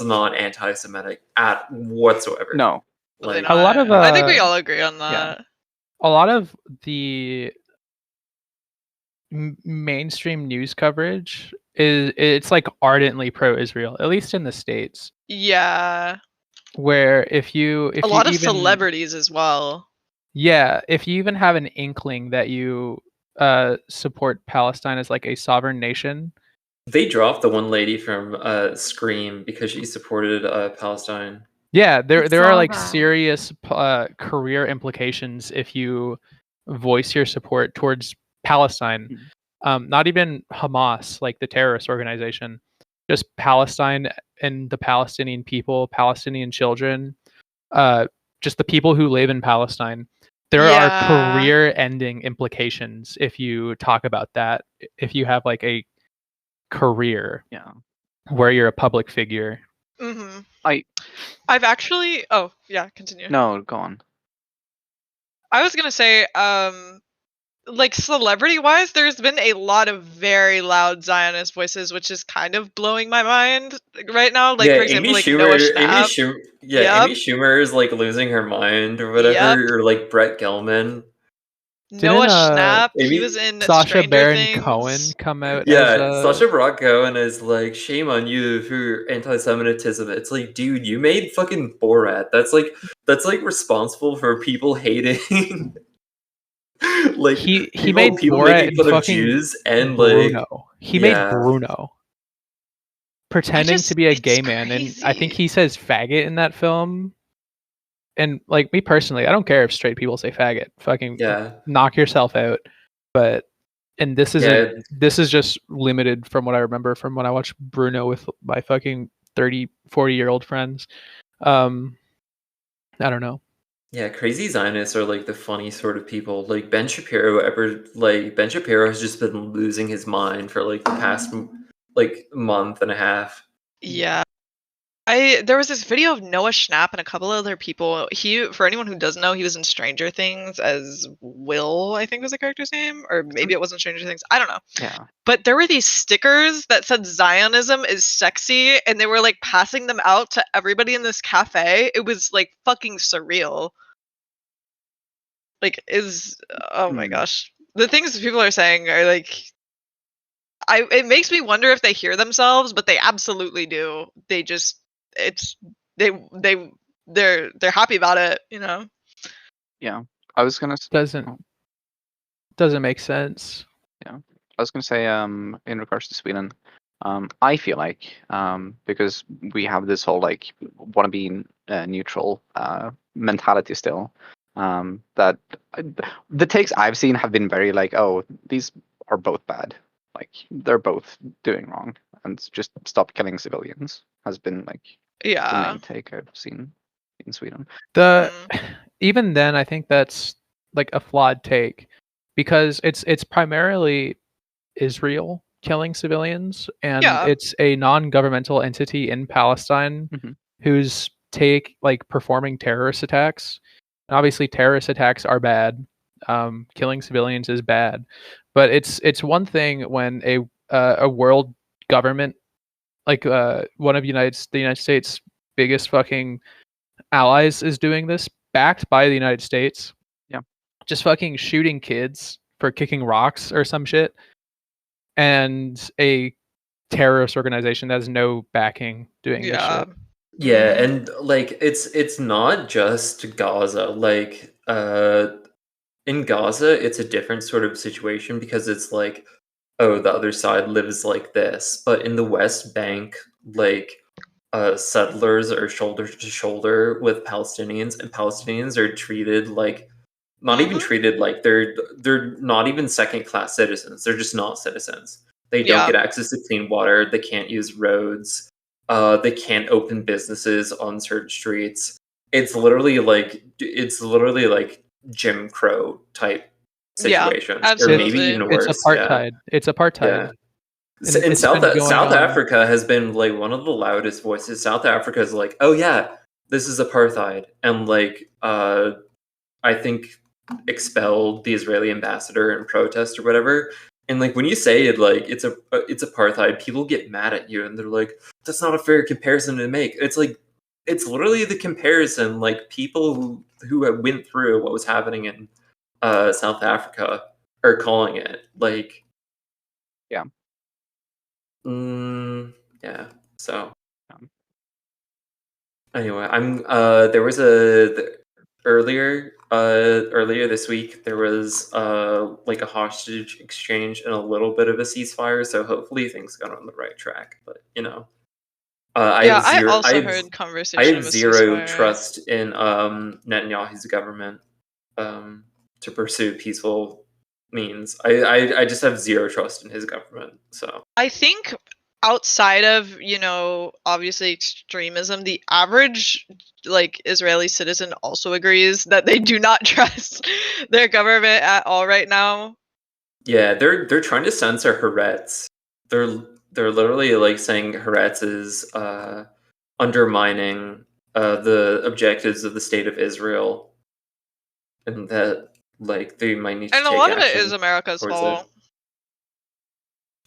not anti-Semitic at whatsoever. No. Really Like A lot of, not. I think we all agree on that. yeah. a lot of the mainstream news coverage it's like ardently pro-Israel, at least in the States, Yeah. where if you A lot of even, celebrities as well. yeah, if you even have an inkling that you support Palestine as like a sovereign nation, they dropped the one lady from Scream because she supported Palestine. yeah, there I are saw like that. serious career implications if you voice your support towards Palestine. Not even Hamas, like the terrorist organization, just Palestine and the Palestinian people, Palestinian children, just the people who live in Palestine. There are Yeah. career-ending implications if you talk about that. If you have like a career Yeah. where you're a public figure. Mm-hmm. I I've actually. Oh yeah, continue. no, go on. I was gonna say, like celebrity-wise, there's been a lot of very loud Zionist voices, which is kind of blowing my mind right now. Like yeah, for example, like Noah Schnapp. Amy Schumer is like losing her mind or whatever, Yep. or like Brett Gelman. Noah Schnapp. He Amy- was in Sasha Stranger Baron Things. Cohen come out Yeah, as Sacha Baron Cohen is like, shame on you for your anti-Semitism. It's like, dude, you made fucking Borat. That's like responsible for people hating. Like he people made people Borat making and fun of fucking Jews and Bruno. like He made yeah. Bruno pretending to be a gay it's man, and I think crazy. he says faggot in that film. And like me personally, I don't care if straight people say faggot. Fucking Yeah. knock yourself out. But and this isn't. Yeah. This is just limited from what I remember from when I watched Bruno with my fucking 30, 40-year-old friends. I don't know. Yeah, crazy Zionists are like the funny sort of people. Like Ben Shapiro Ben Shapiro has just been losing his mind for like the past like month and a half. Yeah. There was this video of Noah Schnapp and a couple other people. For anyone who doesn't know, he was in Stranger Things as Will, I think was the character's name, or maybe it wasn't Stranger Things. I don't know. Yeah. But there were these stickers that said Zionism is sexy, and they were like passing them out to everybody in this cafe. It was like fucking surreal. Like oh my gosh. The things people are saying are like it makes me wonder if they hear themselves, but they absolutely do. They just they're happy about it, you know. Yeah. I was gonna Doesn't make sense. Yeah. I was gonna say, in regards to Sweden, I feel like, because we have this whole like want to be neutral mentality still, that the takes I've seen have been very like, oh, these are both bad, like they're both doing wrong, and just stop killing civilians has been like the Yeah. main take I've seen in Sweden. The Mm. even then, I think that's like a flawed take because it's primarily Israel killing civilians, and Yeah. it's a non-governmental entity in Palestine Mhm. who's performing terrorist attacks. And obviously, terrorist attacks are bad. Killing civilians is bad, but it's one thing when a world government like one of the United States' biggest fucking allies is doing this, backed by the United States. Yeah. Just fucking shooting kids for kicking rocks or some shit, and a terrorist organization that has no backing doing this Yeah. shit. Yeah, Mhm. and like it's not just Gaza. Like in Gaza, it's a different sort of situation because it's like, oh, the other side lives like this. But in the West Bank, like settlers are shoulder to shoulder with Palestinians, and Palestinians are treated like not even Mhm. treated like they're not even second class citizens. They're just not citizens. They don't Yeah. get access to clean water. They can't use roads. They can't open businesses on certain streets. It's literally like Jim Crow type Yeah. situations, or maybe Absolutely. even It's worse. Yeah, apartheid. It's apartheid. yeah. And In it's been going South on. Africa has been like one of the loudest voices. South Africa is like, oh yeah, this is apartheid, and like I think expelled the Israeli ambassador in protest or whatever. And like when you say it like it's apartheid, people get mad at you and they're like, that's not a fair comparison to make. It's like it's literally the comparison. Like people who went through what was happening in South Africa are calling it like Yeah. yeah. So Um, anyway, I'm there was earlier this week there was like a hostage exchange and a little bit of a ceasefire, so hopefully things got on the right track. But you know, Yeah, I also heard I conversation have of a zero ceasefire. trust in Netanyahu's government um to pursue peaceful means. I just have zero trust in his government. So I think outside of, obviously extremism, the average like Israeli citizen also agrees that they do not trust their government at all right now. yeah, they're trying to censor Haaretz. They're literally like saying Haaretz is undermining the objectives of the state of Israel, and that like they might need to And a take lot of it is action America's towards it. fault.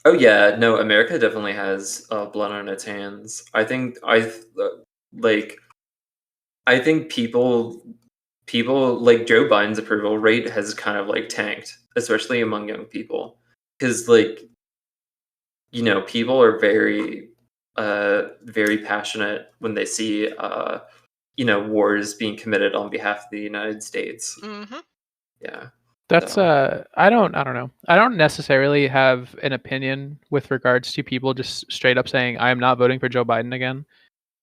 Oh yeah, no, America definitely has blood on its hands. Like I think people like Joe Biden's approval rate has kind of like tanked, especially among young people, because like people are very passionate when they see wars being committed on behalf of the United States. Hmm. Yeah. That's So I don't know. I don't necessarily have an opinion with regards to people just straight up saying I am not voting for Joe Biden again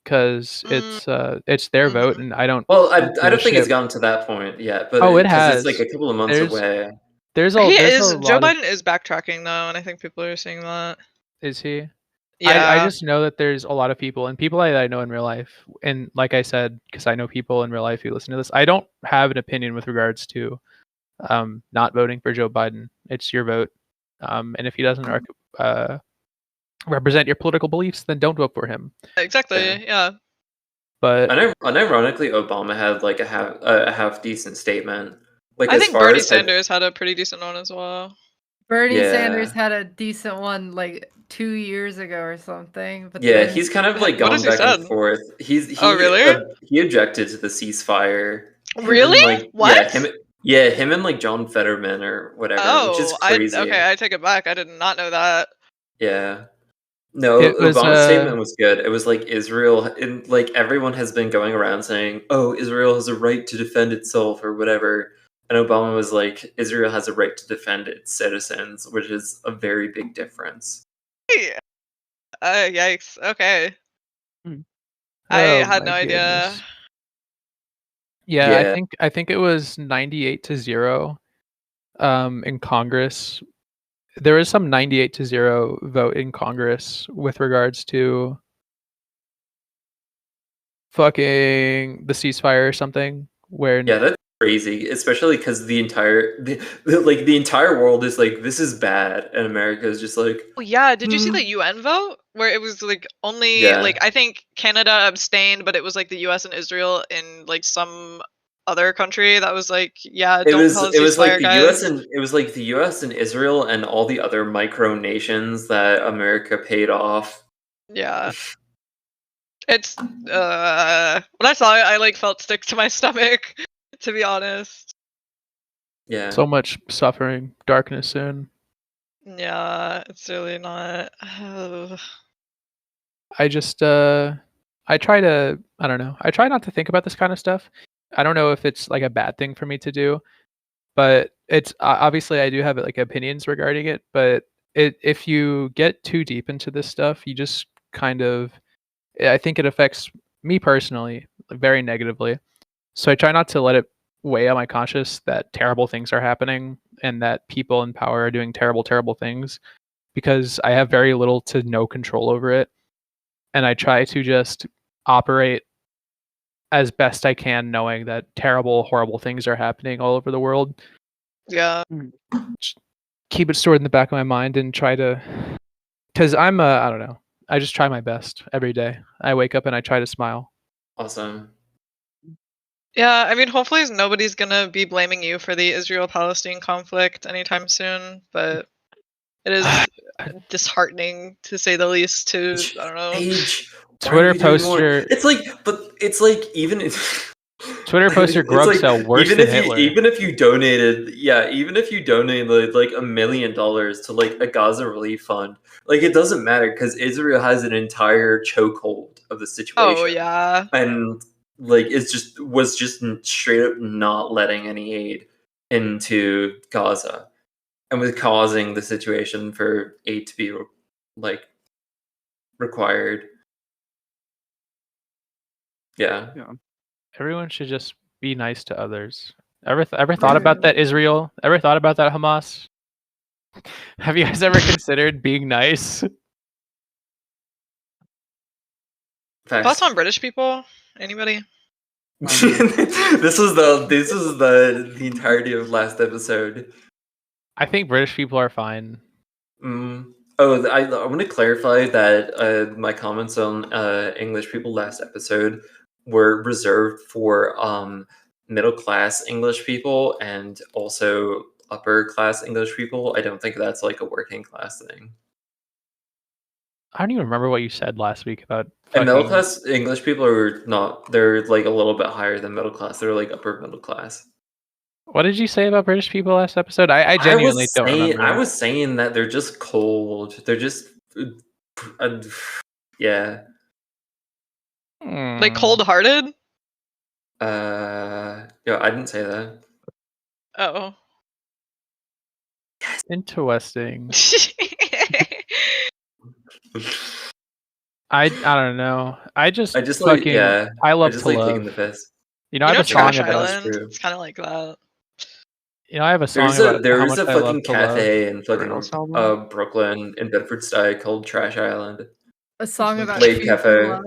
because it's their vote Mhm. and I don't well, I give a don't think it's shit. gotten to that point yet, but Oh, it because it's like has. a couple of months There's away. there's He a is Joe lot of Biden is backtracking though, and I think people are seeing that. is he? I Yeah. just know that there's a lot of people and people that I know in real life, and like I said, because I know people in real life who listen to this. I don't have an opinion with regards to not voting for Joe Biden. It's your vote, and if he doesn't represent your political beliefs, then don't vote for him. Exactly. Yeah. But Unironically, Obama had like a half decent statement. Like I as think far Bernie as like, Sanders had a pretty decent one as well. Bernie Sanders yeah, had a decent one like 2 years ago or something, but yeah, then he's kind of like What has gone he back and said? forth. Oh, really? He objected to the ceasefire. Really? And like What? him and like John Fetterman or whatever, which is Oh, crazy. I take it back. I did not know that. Yeah. No, it was Obama's statement was good. It was like Israel, and like everyone has been going around saying, "Oh, Israel has a right to defend itself" or whatever. And Obama was like, Israel has a right to defend its citizens, which is a very big difference. Yikes. Okay. Hmm. I Oh had my no idea. goodness. Yeah, Yeah. I think it was 98-0 in Congress. There was some 98-0 vote in Congress with regards to fucking the ceasefire or something where Yeah, that's crazy, especially because the entire world is like, this is bad, and America is just like, Oh, yeah, did you see "Hmm." the UN vote where it was like only Yeah. like I think Canada abstained, but it was like the US and Israel in like some other country that was like, yeah, It don't was call a it was like ceasefire, the US guys. and it was like the US and Israel and all the other micro nations that America paid off. Yeah. It's when I saw it, I like felt sick to my stomach, to be honest. Yeah. so much suffering, darkness soon. Yeah, it's really not. I just I try to I don't know. I try not to think about this kind of stuff. I don't know if it's like a bad thing for me to do, but it's obviously I do have like opinions regarding it, but if you get too deep into this stuff, you just kind of I think it affects me personally very negatively. So I try not to let it weigh on my conscience that terrible things are happening and that people in power are doing terrible, terrible things because I have very little to no control over it. And I try to just operate as best I can, knowing that terrible, horrible things are happening all over the world. Yeah. Just keep it stored in the back of my mind and try to, because I'm I don't know. I just try my best every day. I wake up and I try to smile. Awesome. Yeah, I mean, hopefully nobody's gonna be blaming you for the Israel-Palestine conflict anytime soon, but it is disheartening to say the least. To I don't know. Paige, why Twitter are you doing more? poster, It's like, but it's like even if Twitter poster it's grub like cell worse even than if you Hitler. even if you donated, yeah, even if you donated like $1 million to like a Gaza relief fund, like it doesn't matter because Israel has an entire chokehold of the situation. Oh yeah. And like it's just was just straight up not letting any aid into Gaza, and was causing the situation for aid to be like required. Yeah. Everyone should just be nice to others. Ever thought about that, Israel? Ever thought about that, Hamas? Have you guys ever considered being nice? Facts. Thoughts on British people? Anybody? This was the entirety of last episode. I think British people are fine. Oh, I want to clarify that my comments on English people last episode were reserved for middle class English people and also upper class English people. I don't think that's like a working class thing. I don't even remember what you said last week about And middle fucking. class English people are not. They're like a little bit higher than middle class. They're like upper middle class. What did you say about British people last episode? I genuinely don't remember. I was saying that they're just cold. They're just, yeah. Like Hmm. cold-hearted? Yeah, I didn't say that. Oh. Interesting. I don't know. I just like, fucking yeah. I love just to like love. taking the piss. You know, I You have know, a song Trash about. That's Island. true. It's kind of like that. You know, I have a song about There how is much a I love fucking to love. cafe in fucking Reynolds album? Brooklyn in Bedford-Stuy called Trash Island. A song about Blade choosing Cafe. love.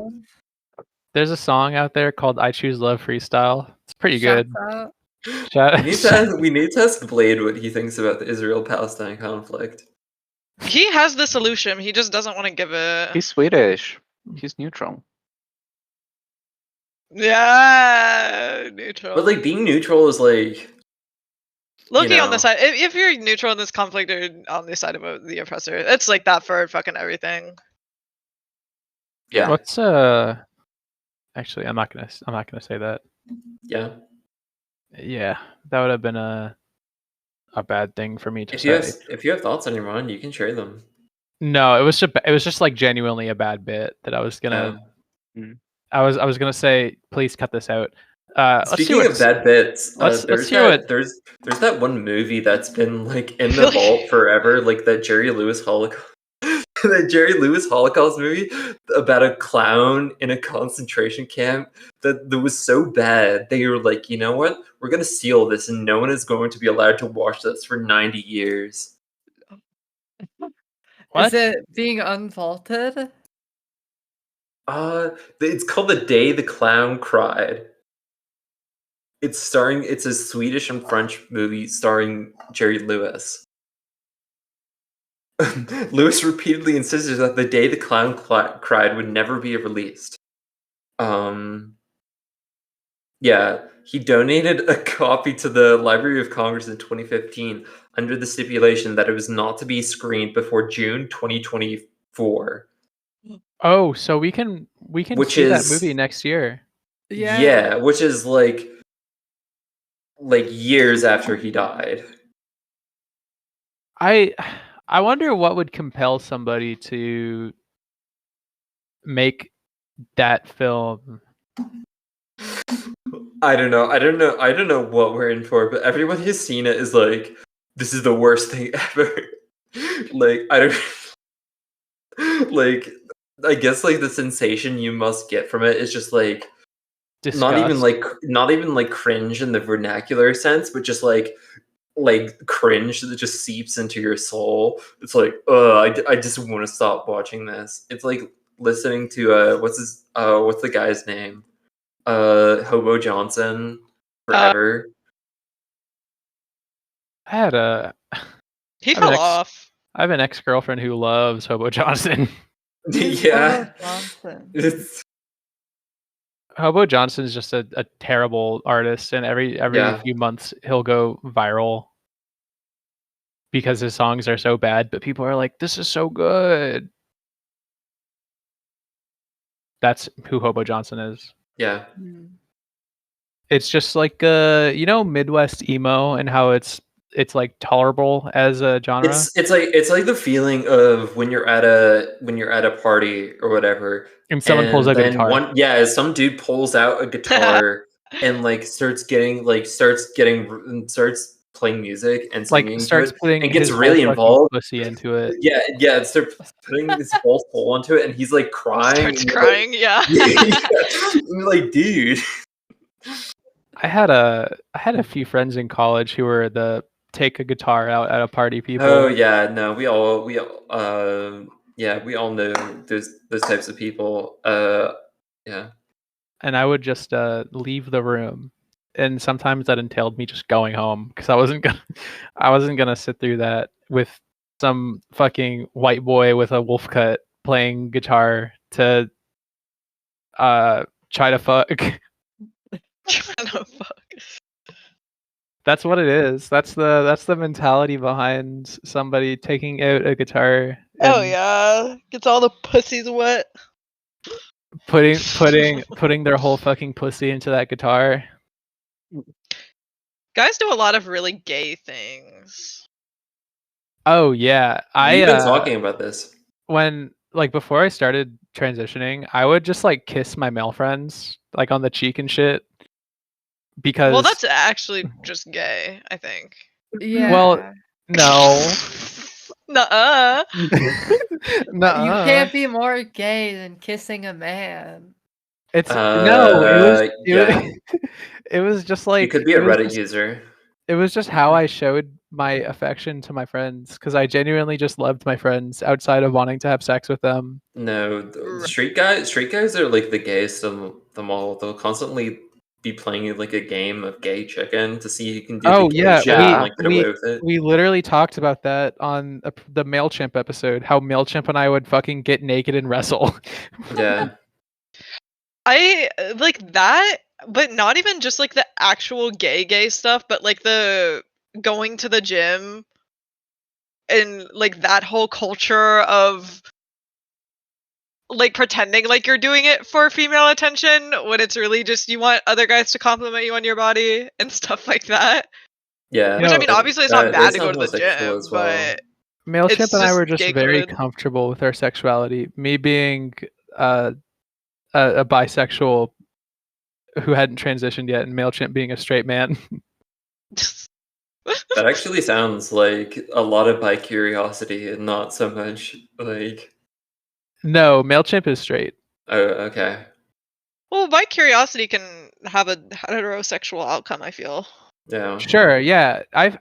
There's a song out there called "I Choose Love" freestyle. It's pretty Shouts good. out. We need to ask Blade what he thinks about the Israel-Palestine conflict. He has the solution. He just doesn't want to give it. He's Swedish. He's neutral. Yeah, neutral. But like being neutral is like, Looking on know. the side, if you're neutral in this conflict or on the side of the oppressor, it's like that for fucking everything. yeah, What's Actually, I'm not gonna say that. yeah. Yeah, that would have been a bad thing for me to If say. you have thoughts on your mind, you can share them. No, it was just like genuinely a bad bit that I was gonna. Yeah. I was gonna say, please cut this out. Let's see Speaking of what's. bad bits, let's there's hear what. there's that one movie that's been like in feel the like- vault forever, like that Jerry Lewis Holocaust, that Jerry Lewis Holocaust movie about a clown in a concentration camp that was so bad they were like, you know what, we're gonna seal this and no one is going to be allowed to watch this for 90 years. What? Is it being unvaulted? It's called The Day the Clown Cried. It's a Swedish and French movie starring Jerry Lewis. Lewis repeatedly insisted that The Day the Clown Cried would never be released. Yeah, he donated a copy to the Library of Congress in 2015 under the stipulation that it was not to be screened before June 2024. Oh, so we can Which see that is- movie next year. Yeah, which is like years after he died. I wonder what would compel somebody to make that film. I don't know what we're in for, but everyone who's seen it is like, this is the worst thing ever. Like, I don't like, I guess like the sensation you must get from it is just like Disgust. not even like cringe in the vernacular sense, but just like cringe that just seeps into your soul. It's like, I just want to stop watching this. It's like listening to what's the guy's name? Hobo Johnson forever. I had a He I'm an fell off. I have an ex-girlfriend who loves Hobo Johnson. Yeah. Johnson. It's Hobo Johnson is just a terrible artist, and every Yeah. few months he'll go viral because his songs are so bad, but people are like, "This is so good." That's who Hobo Johnson is. yeah. It's just like Midwest emo and how it's like tolerable as a genre. It's like the feeling of when you're at a party or whatever, And someone pulls out a then guitar. some dude pulls out a guitar and starts playing music and Like singing starts to it, putting and gets his really whole fucking involved. pussy into it. Yeah, starts putting his whole soul into it, and he's like crying. Starts and you're crying, yeah. Like, you're like, dude. I had a few friends in college who were the take a guitar out at a party people. Oh yeah, no, we all know those types of people. Yeah. And I would just leave the room, and sometimes that entailed me just going home because I wasn't gonna sit through that with some fucking white boy with a wolf cut playing guitar to try to fuck. Trying to fuck. That's what it is. That's the mentality behind somebody taking out a guitar. Oh and yeah, gets all the pussies wet. putting their whole fucking pussy into that guitar. Guys do a lot of really gay things. Oh yeah, We've been talking about this. when before I started transitioning, I would just kiss my male friends on the cheek and shit because Well, that's actually just gay, I think. Yeah. Well, no. Nuh-uh. Nuh-uh. You can't be more gay than kissing a man. It's no. It yeah. was it was just You like could be a it was Reddit just- user. It was just how I showed my affection to my friends because I genuinely just loved my friends outside of wanting to have sex with them. No, the street guys are like the gayest of them all. They'll constantly be playing like a game of gay chicken to see who can do Oh, the gay yeah, shit and get away with it. We literally talked about that on the MailChimp episode. How MailChimp and I would fucking get naked and wrestle. Yeah. I like that, but not even just the actual gay stuff, but the going to the gym and that whole culture of pretending you're doing it for female attention when it's really just you want other guys to compliment you on your body and stuff like that. Yeah. Which I mean, obviously it's not bad to go to the homosexual gym, as well. but MailChimp It's and I just were just gay very code. comfortable with our sexuality. Me being a bisexual who hadn't transitioned yet, and MailChimp being a straight man. That actually sounds like a lot of bi curiosity and not so much like. No, MailChimp is straight. Oh, okay. Well, by curiosity can have a heterosexual outcome, I feel. Yeah. Sure, yeah. I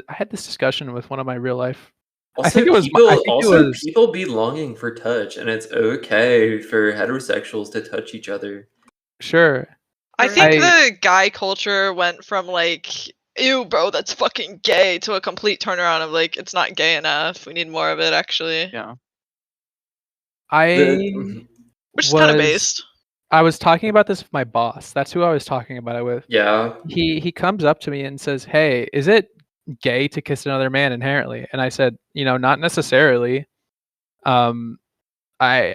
had this discussion with one of my real life. Also, I think it was. people, I think also it was. people be longing for touch, and it's okay for heterosexuals to touch each other. Sure. I think I- the guy culture went from like, ew, bro, that's fucking gay, to a complete turnaround of like, it's not gay enough. We need more of it, actually. Yeah. Which is kind of based. I was talking about this with my boss. That's who I was talking about it with. Yeah. He comes up to me and says, "Hey, is it gay to kiss another man inherently?" And I said, not necessarily. I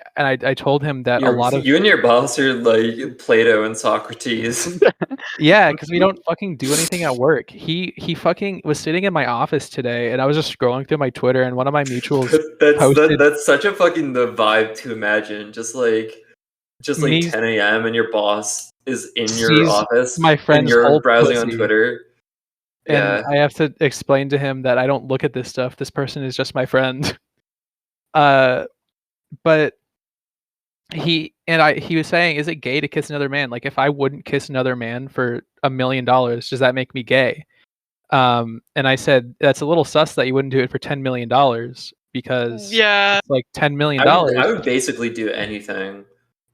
told him that a lot of You and your boss are like Plato and Socrates. yeah, because we don't fucking do anything at work. He fucking was sitting in my office today, and I was just scrolling through my Twitter, and one of my mutuals posted That's such a fucking the vibe to imagine. Just like Me- 10 a.m. and your boss is in your sees office my and friend's you're old browsing on pussy. Twitter. And Yeah. I have to explain to him that I don't look at this stuff. This person is just my friend. But he was saying, is it gay to kiss another man? Like, if I wouldn't kiss another man for $1 million, does that make me gay? And I said, that's a little sus that you wouldn't do it for $10 million, because Yeah. it's like $10 million. I would basically do anything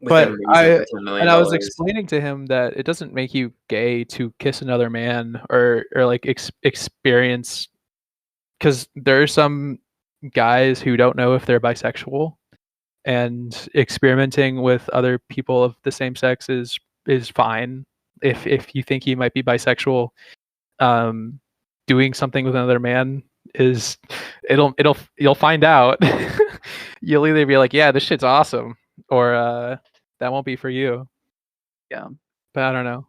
But within reason for $10 million. I was explaining to him that it doesn't make you gay to kiss another man or like experience, because there are some guys who don't know if they're bisexual, and experimenting with other people of the same sex is fine. If you think you might be bisexual, doing something with another man is you'll find out. You'll either be like, yeah, this shit's awesome, or that won't be for you. Yeah. But I don't know.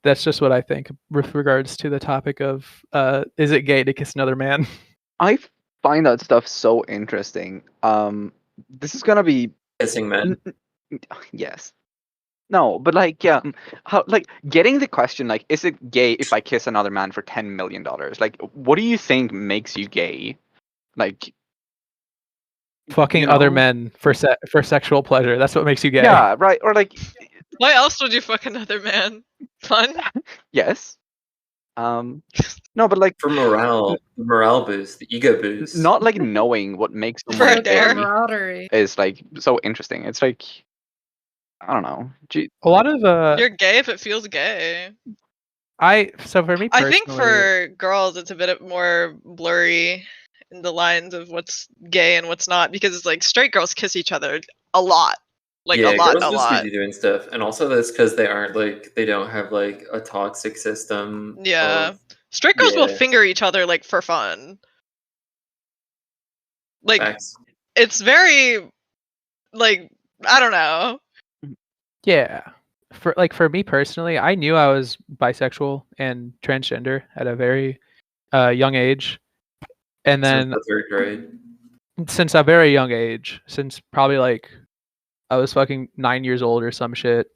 That's just what I think with regards to the topic of is it gay to kiss another man? I find that stuff so interesting. This is gonna be Kissing men. yes. No, but like, yeah, how, like, getting the question, like, is it gay if I kiss another man for $10 million? Like, what do you think makes you gay? Like, Fucking other men for sexual pleasure. That's what makes you gay. yeah, right. Or like, Why else would you fuck another man? Fun? yes. No, but like, For morale boost, the ego boost. not like knowing what makes For a someone dare. gay Camaraderie. is like so interesting. It's like, I don't know. A lot of You're gay if it feels gay. so for me I personally, think for girls it's a bit more blurry in the lines of what's gay and what's not, because it's like straight girls kiss each other a lot. Like yeah, a lot, girls a just lot. be doing stuff, and also that's because they don't have like a toxic system. Yeah. of- Straight girls will Yeah. finger each other like for fun. Like facts. it's very like, I don't know. yeah, for me personally, I knew I was bisexual and transgender at a very young age, and Since then the third grade. since a very young age, since probably like I was fucking 9 years old or some shit.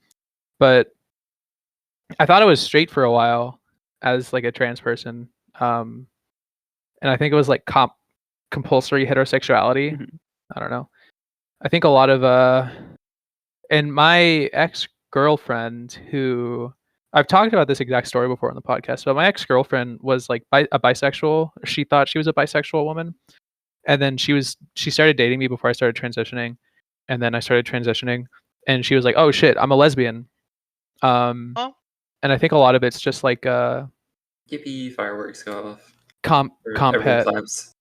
But I thought I was straight for a while as like a trans person, and I think it was like compulsory heterosexuality. Mhm. I don't know. I think a lot of and my ex-girlfriend, who I've talked about this exact story before on the podcast, but my ex-girlfriend was like a bisexual. She thought she was a bisexual woman, and then she started dating me before I started transitioning, and then I started transitioning, and she was like, "Oh shit, I'm a lesbian." Oh. And I think a lot of it's just like Yippee! Fireworks go off. comp Everyone het. claps.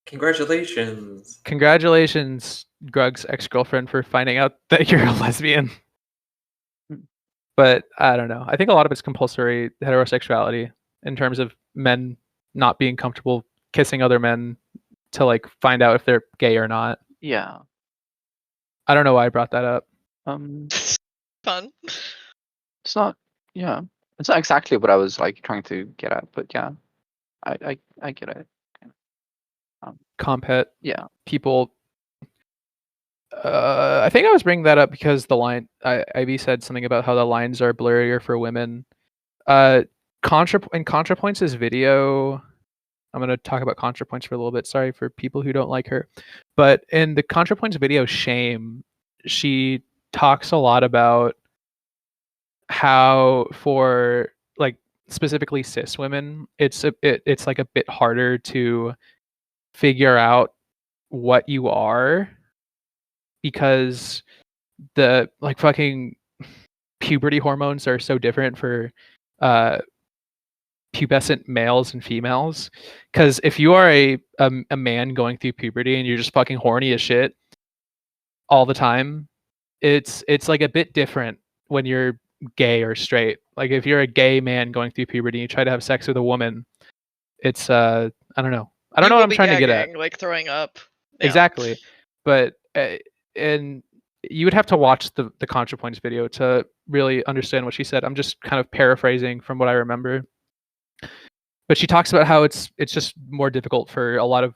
Congratulations. Congratulations, Grug's ex-girlfriend, for finding out that you're a lesbian. Hmm. But I don't know. I think a lot of it's compulsory heterosexuality in terms of men not being comfortable kissing other men to like find out if they're gay or not. Yeah. I don't know why I brought that up. Fun. It's not. Yeah. It's not exactly what I was like trying to get at, but yeah, I get it. Comp het Yeah. people I think I was bringing that up because the line Ivy said something about how the lines are blurrier for women. In ContraPoints' video, I'm gonna talk about ContraPoints for a little bit. Sorry for people who don't like her, but in the ContraPoints video, Shame, she talks a lot about how for like specifically cis women, it's like a bit harder to figure out what you are because the like fucking puberty hormones are so different for uh pubescent males and females. Because if you are a man going through puberty and you're just fucking horny as shit all the time, it's like a bit different when you're gay or straight. Like if you're a gay man going through puberty and you try to have sex with a woman, it's I don't know. I don't know what I'm trying to get at. Like throwing up. Yeah. Exactly. But and you would have to watch the ContraPoints video to really understand what she said. I'm just kind of paraphrasing from what I remember. But she talks about how it's just more difficult for a lot of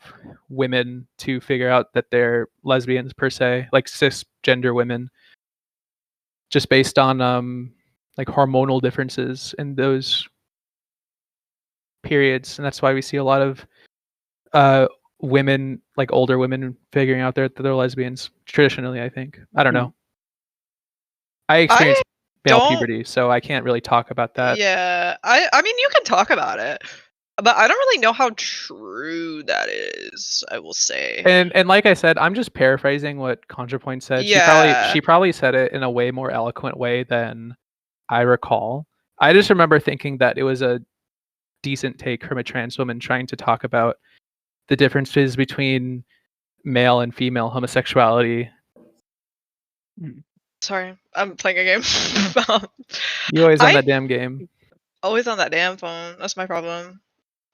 women to figure out that they're lesbians per se, like cisgender women, just based on like hormonal differences in those periods, and that's why we see a lot of women, like older women, figuring out that they're lesbians traditionally. I think I don't know. I experienced male puberty, so I can't really talk about that. Yeah, I mean you can talk about it, but I don't really know how true that is. I will say. And like I said, I'm just paraphrasing what ContraPoint said. Yeah. She probably said it in a way more eloquent way than I recall. I just remember thinking that it was a decent take from a trans woman trying to talk about the differences between male and female homosexuality. Sorry, I'm playing a game. You always on that damn game. Always on that damn phone. That's my problem.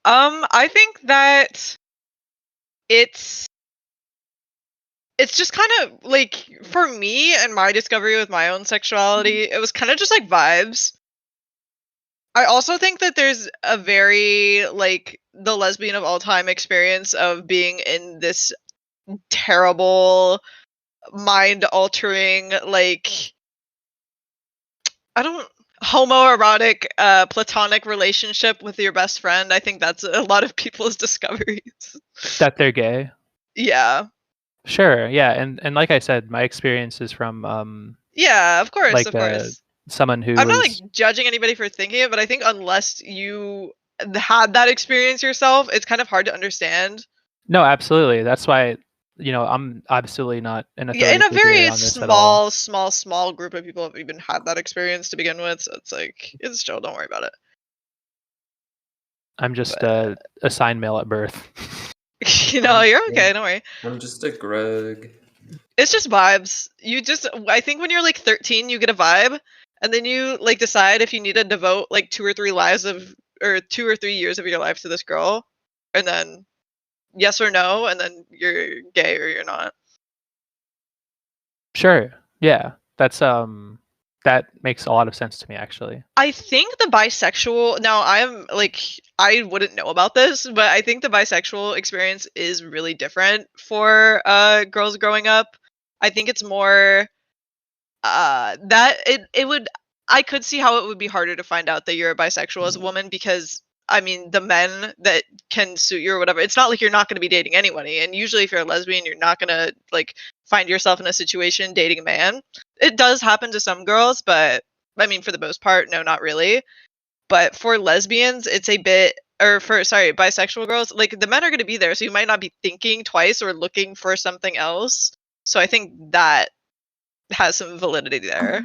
I think that it's just kind of like for me and my discovery with my own sexuality, it was kind of just like vibes. I also think that there's a very like the lesbian of all time experience of being in this terrible mind altering like homoerotic platonic relationship with your best friend. I think that's a lot of people's discoveries. That they're gay. Yeah. Sure. Yeah. And like I said, my experience is from yeah, of course, like, of course. Someone who I'm not like judging anybody for thinking it, but I think unless you had that experience yourself, it's kind of hard to understand. No, absolutely. That's why I'm absolutely not an authority in a very on this at all. small group of people have even had that experience to begin with, so it's like it's chill, don't worry about it. I'm just assigned male at birth. You're okay, don't worry. I'm just a Greg. It's just vibes. I think when you're like 13 you get a vibe, and then you like decide if you need to devote like 2 or 3 years of your life to this girl, and then yes or no, and then you're gay or you're not. Sure. Yeah. That's that makes a lot of sense to me, actually. I think the bisexual, now I wouldn't know about this, but I think the bisexual experience is really different for girls growing up. I think it's more that I could see how it would be harder to find out that you're a bisexual as a woman, because I mean the men that can suit you or whatever, it's not like you're not going to be dating anybody, and usually if you're a lesbian you're not going to like find yourself in a situation dating a man. It does happen to some girls, but I mean for the most part no, not really. But for lesbians it's a bit, or for bisexual girls, like the men are going to be there, so you might not be thinking twice or looking for something else. So I think that has some validity there.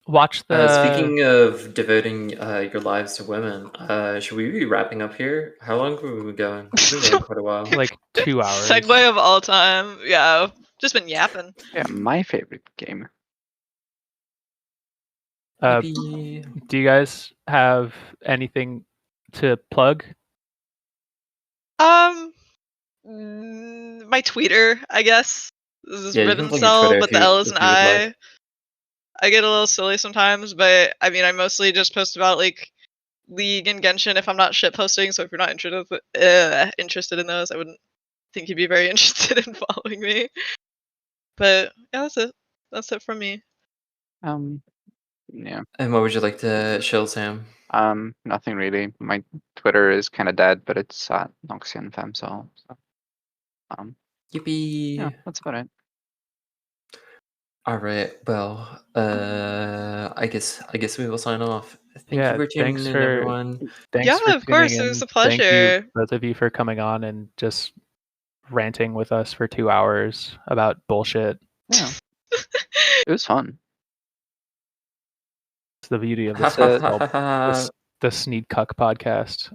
Watch the. Speaking of devoting your lives to women, should we be wrapping up here? How long have we been going? We've been going quite a while. Like 2 hours. Segue of all time. Yeah, just been yapping. Yeah, my favorite game. Do you guys have anything to plug? My Twitter, I guess. This is Yeah, you can plug your Twitter but if the you- L is if an you would I. like. I get a little silly sometimes, but I mean, I mostly just post about like League and Genshin if I'm not shit posting. So if you're not interested in those, I wouldn't think he'd be very interested in following me. But yeah, that's it. That's it from me. Yeah. And what would you like to shill, Sam? Nothing really. My Twitter is kind of dead, but it's at NoxianFem, so Yippee! yeah, that's about it. All right. Well, I guess we will sign off. Thank you for tuning thanks in, for everyone. thanks Yeah, for of course, tuning it was in. a Thank you, pleasure. both of you, for coming on and just ranting with us for 2 hours about bullshit. Yeah, it was fun. It's the beauty of That's this, it. the Sneed Cuck podcast.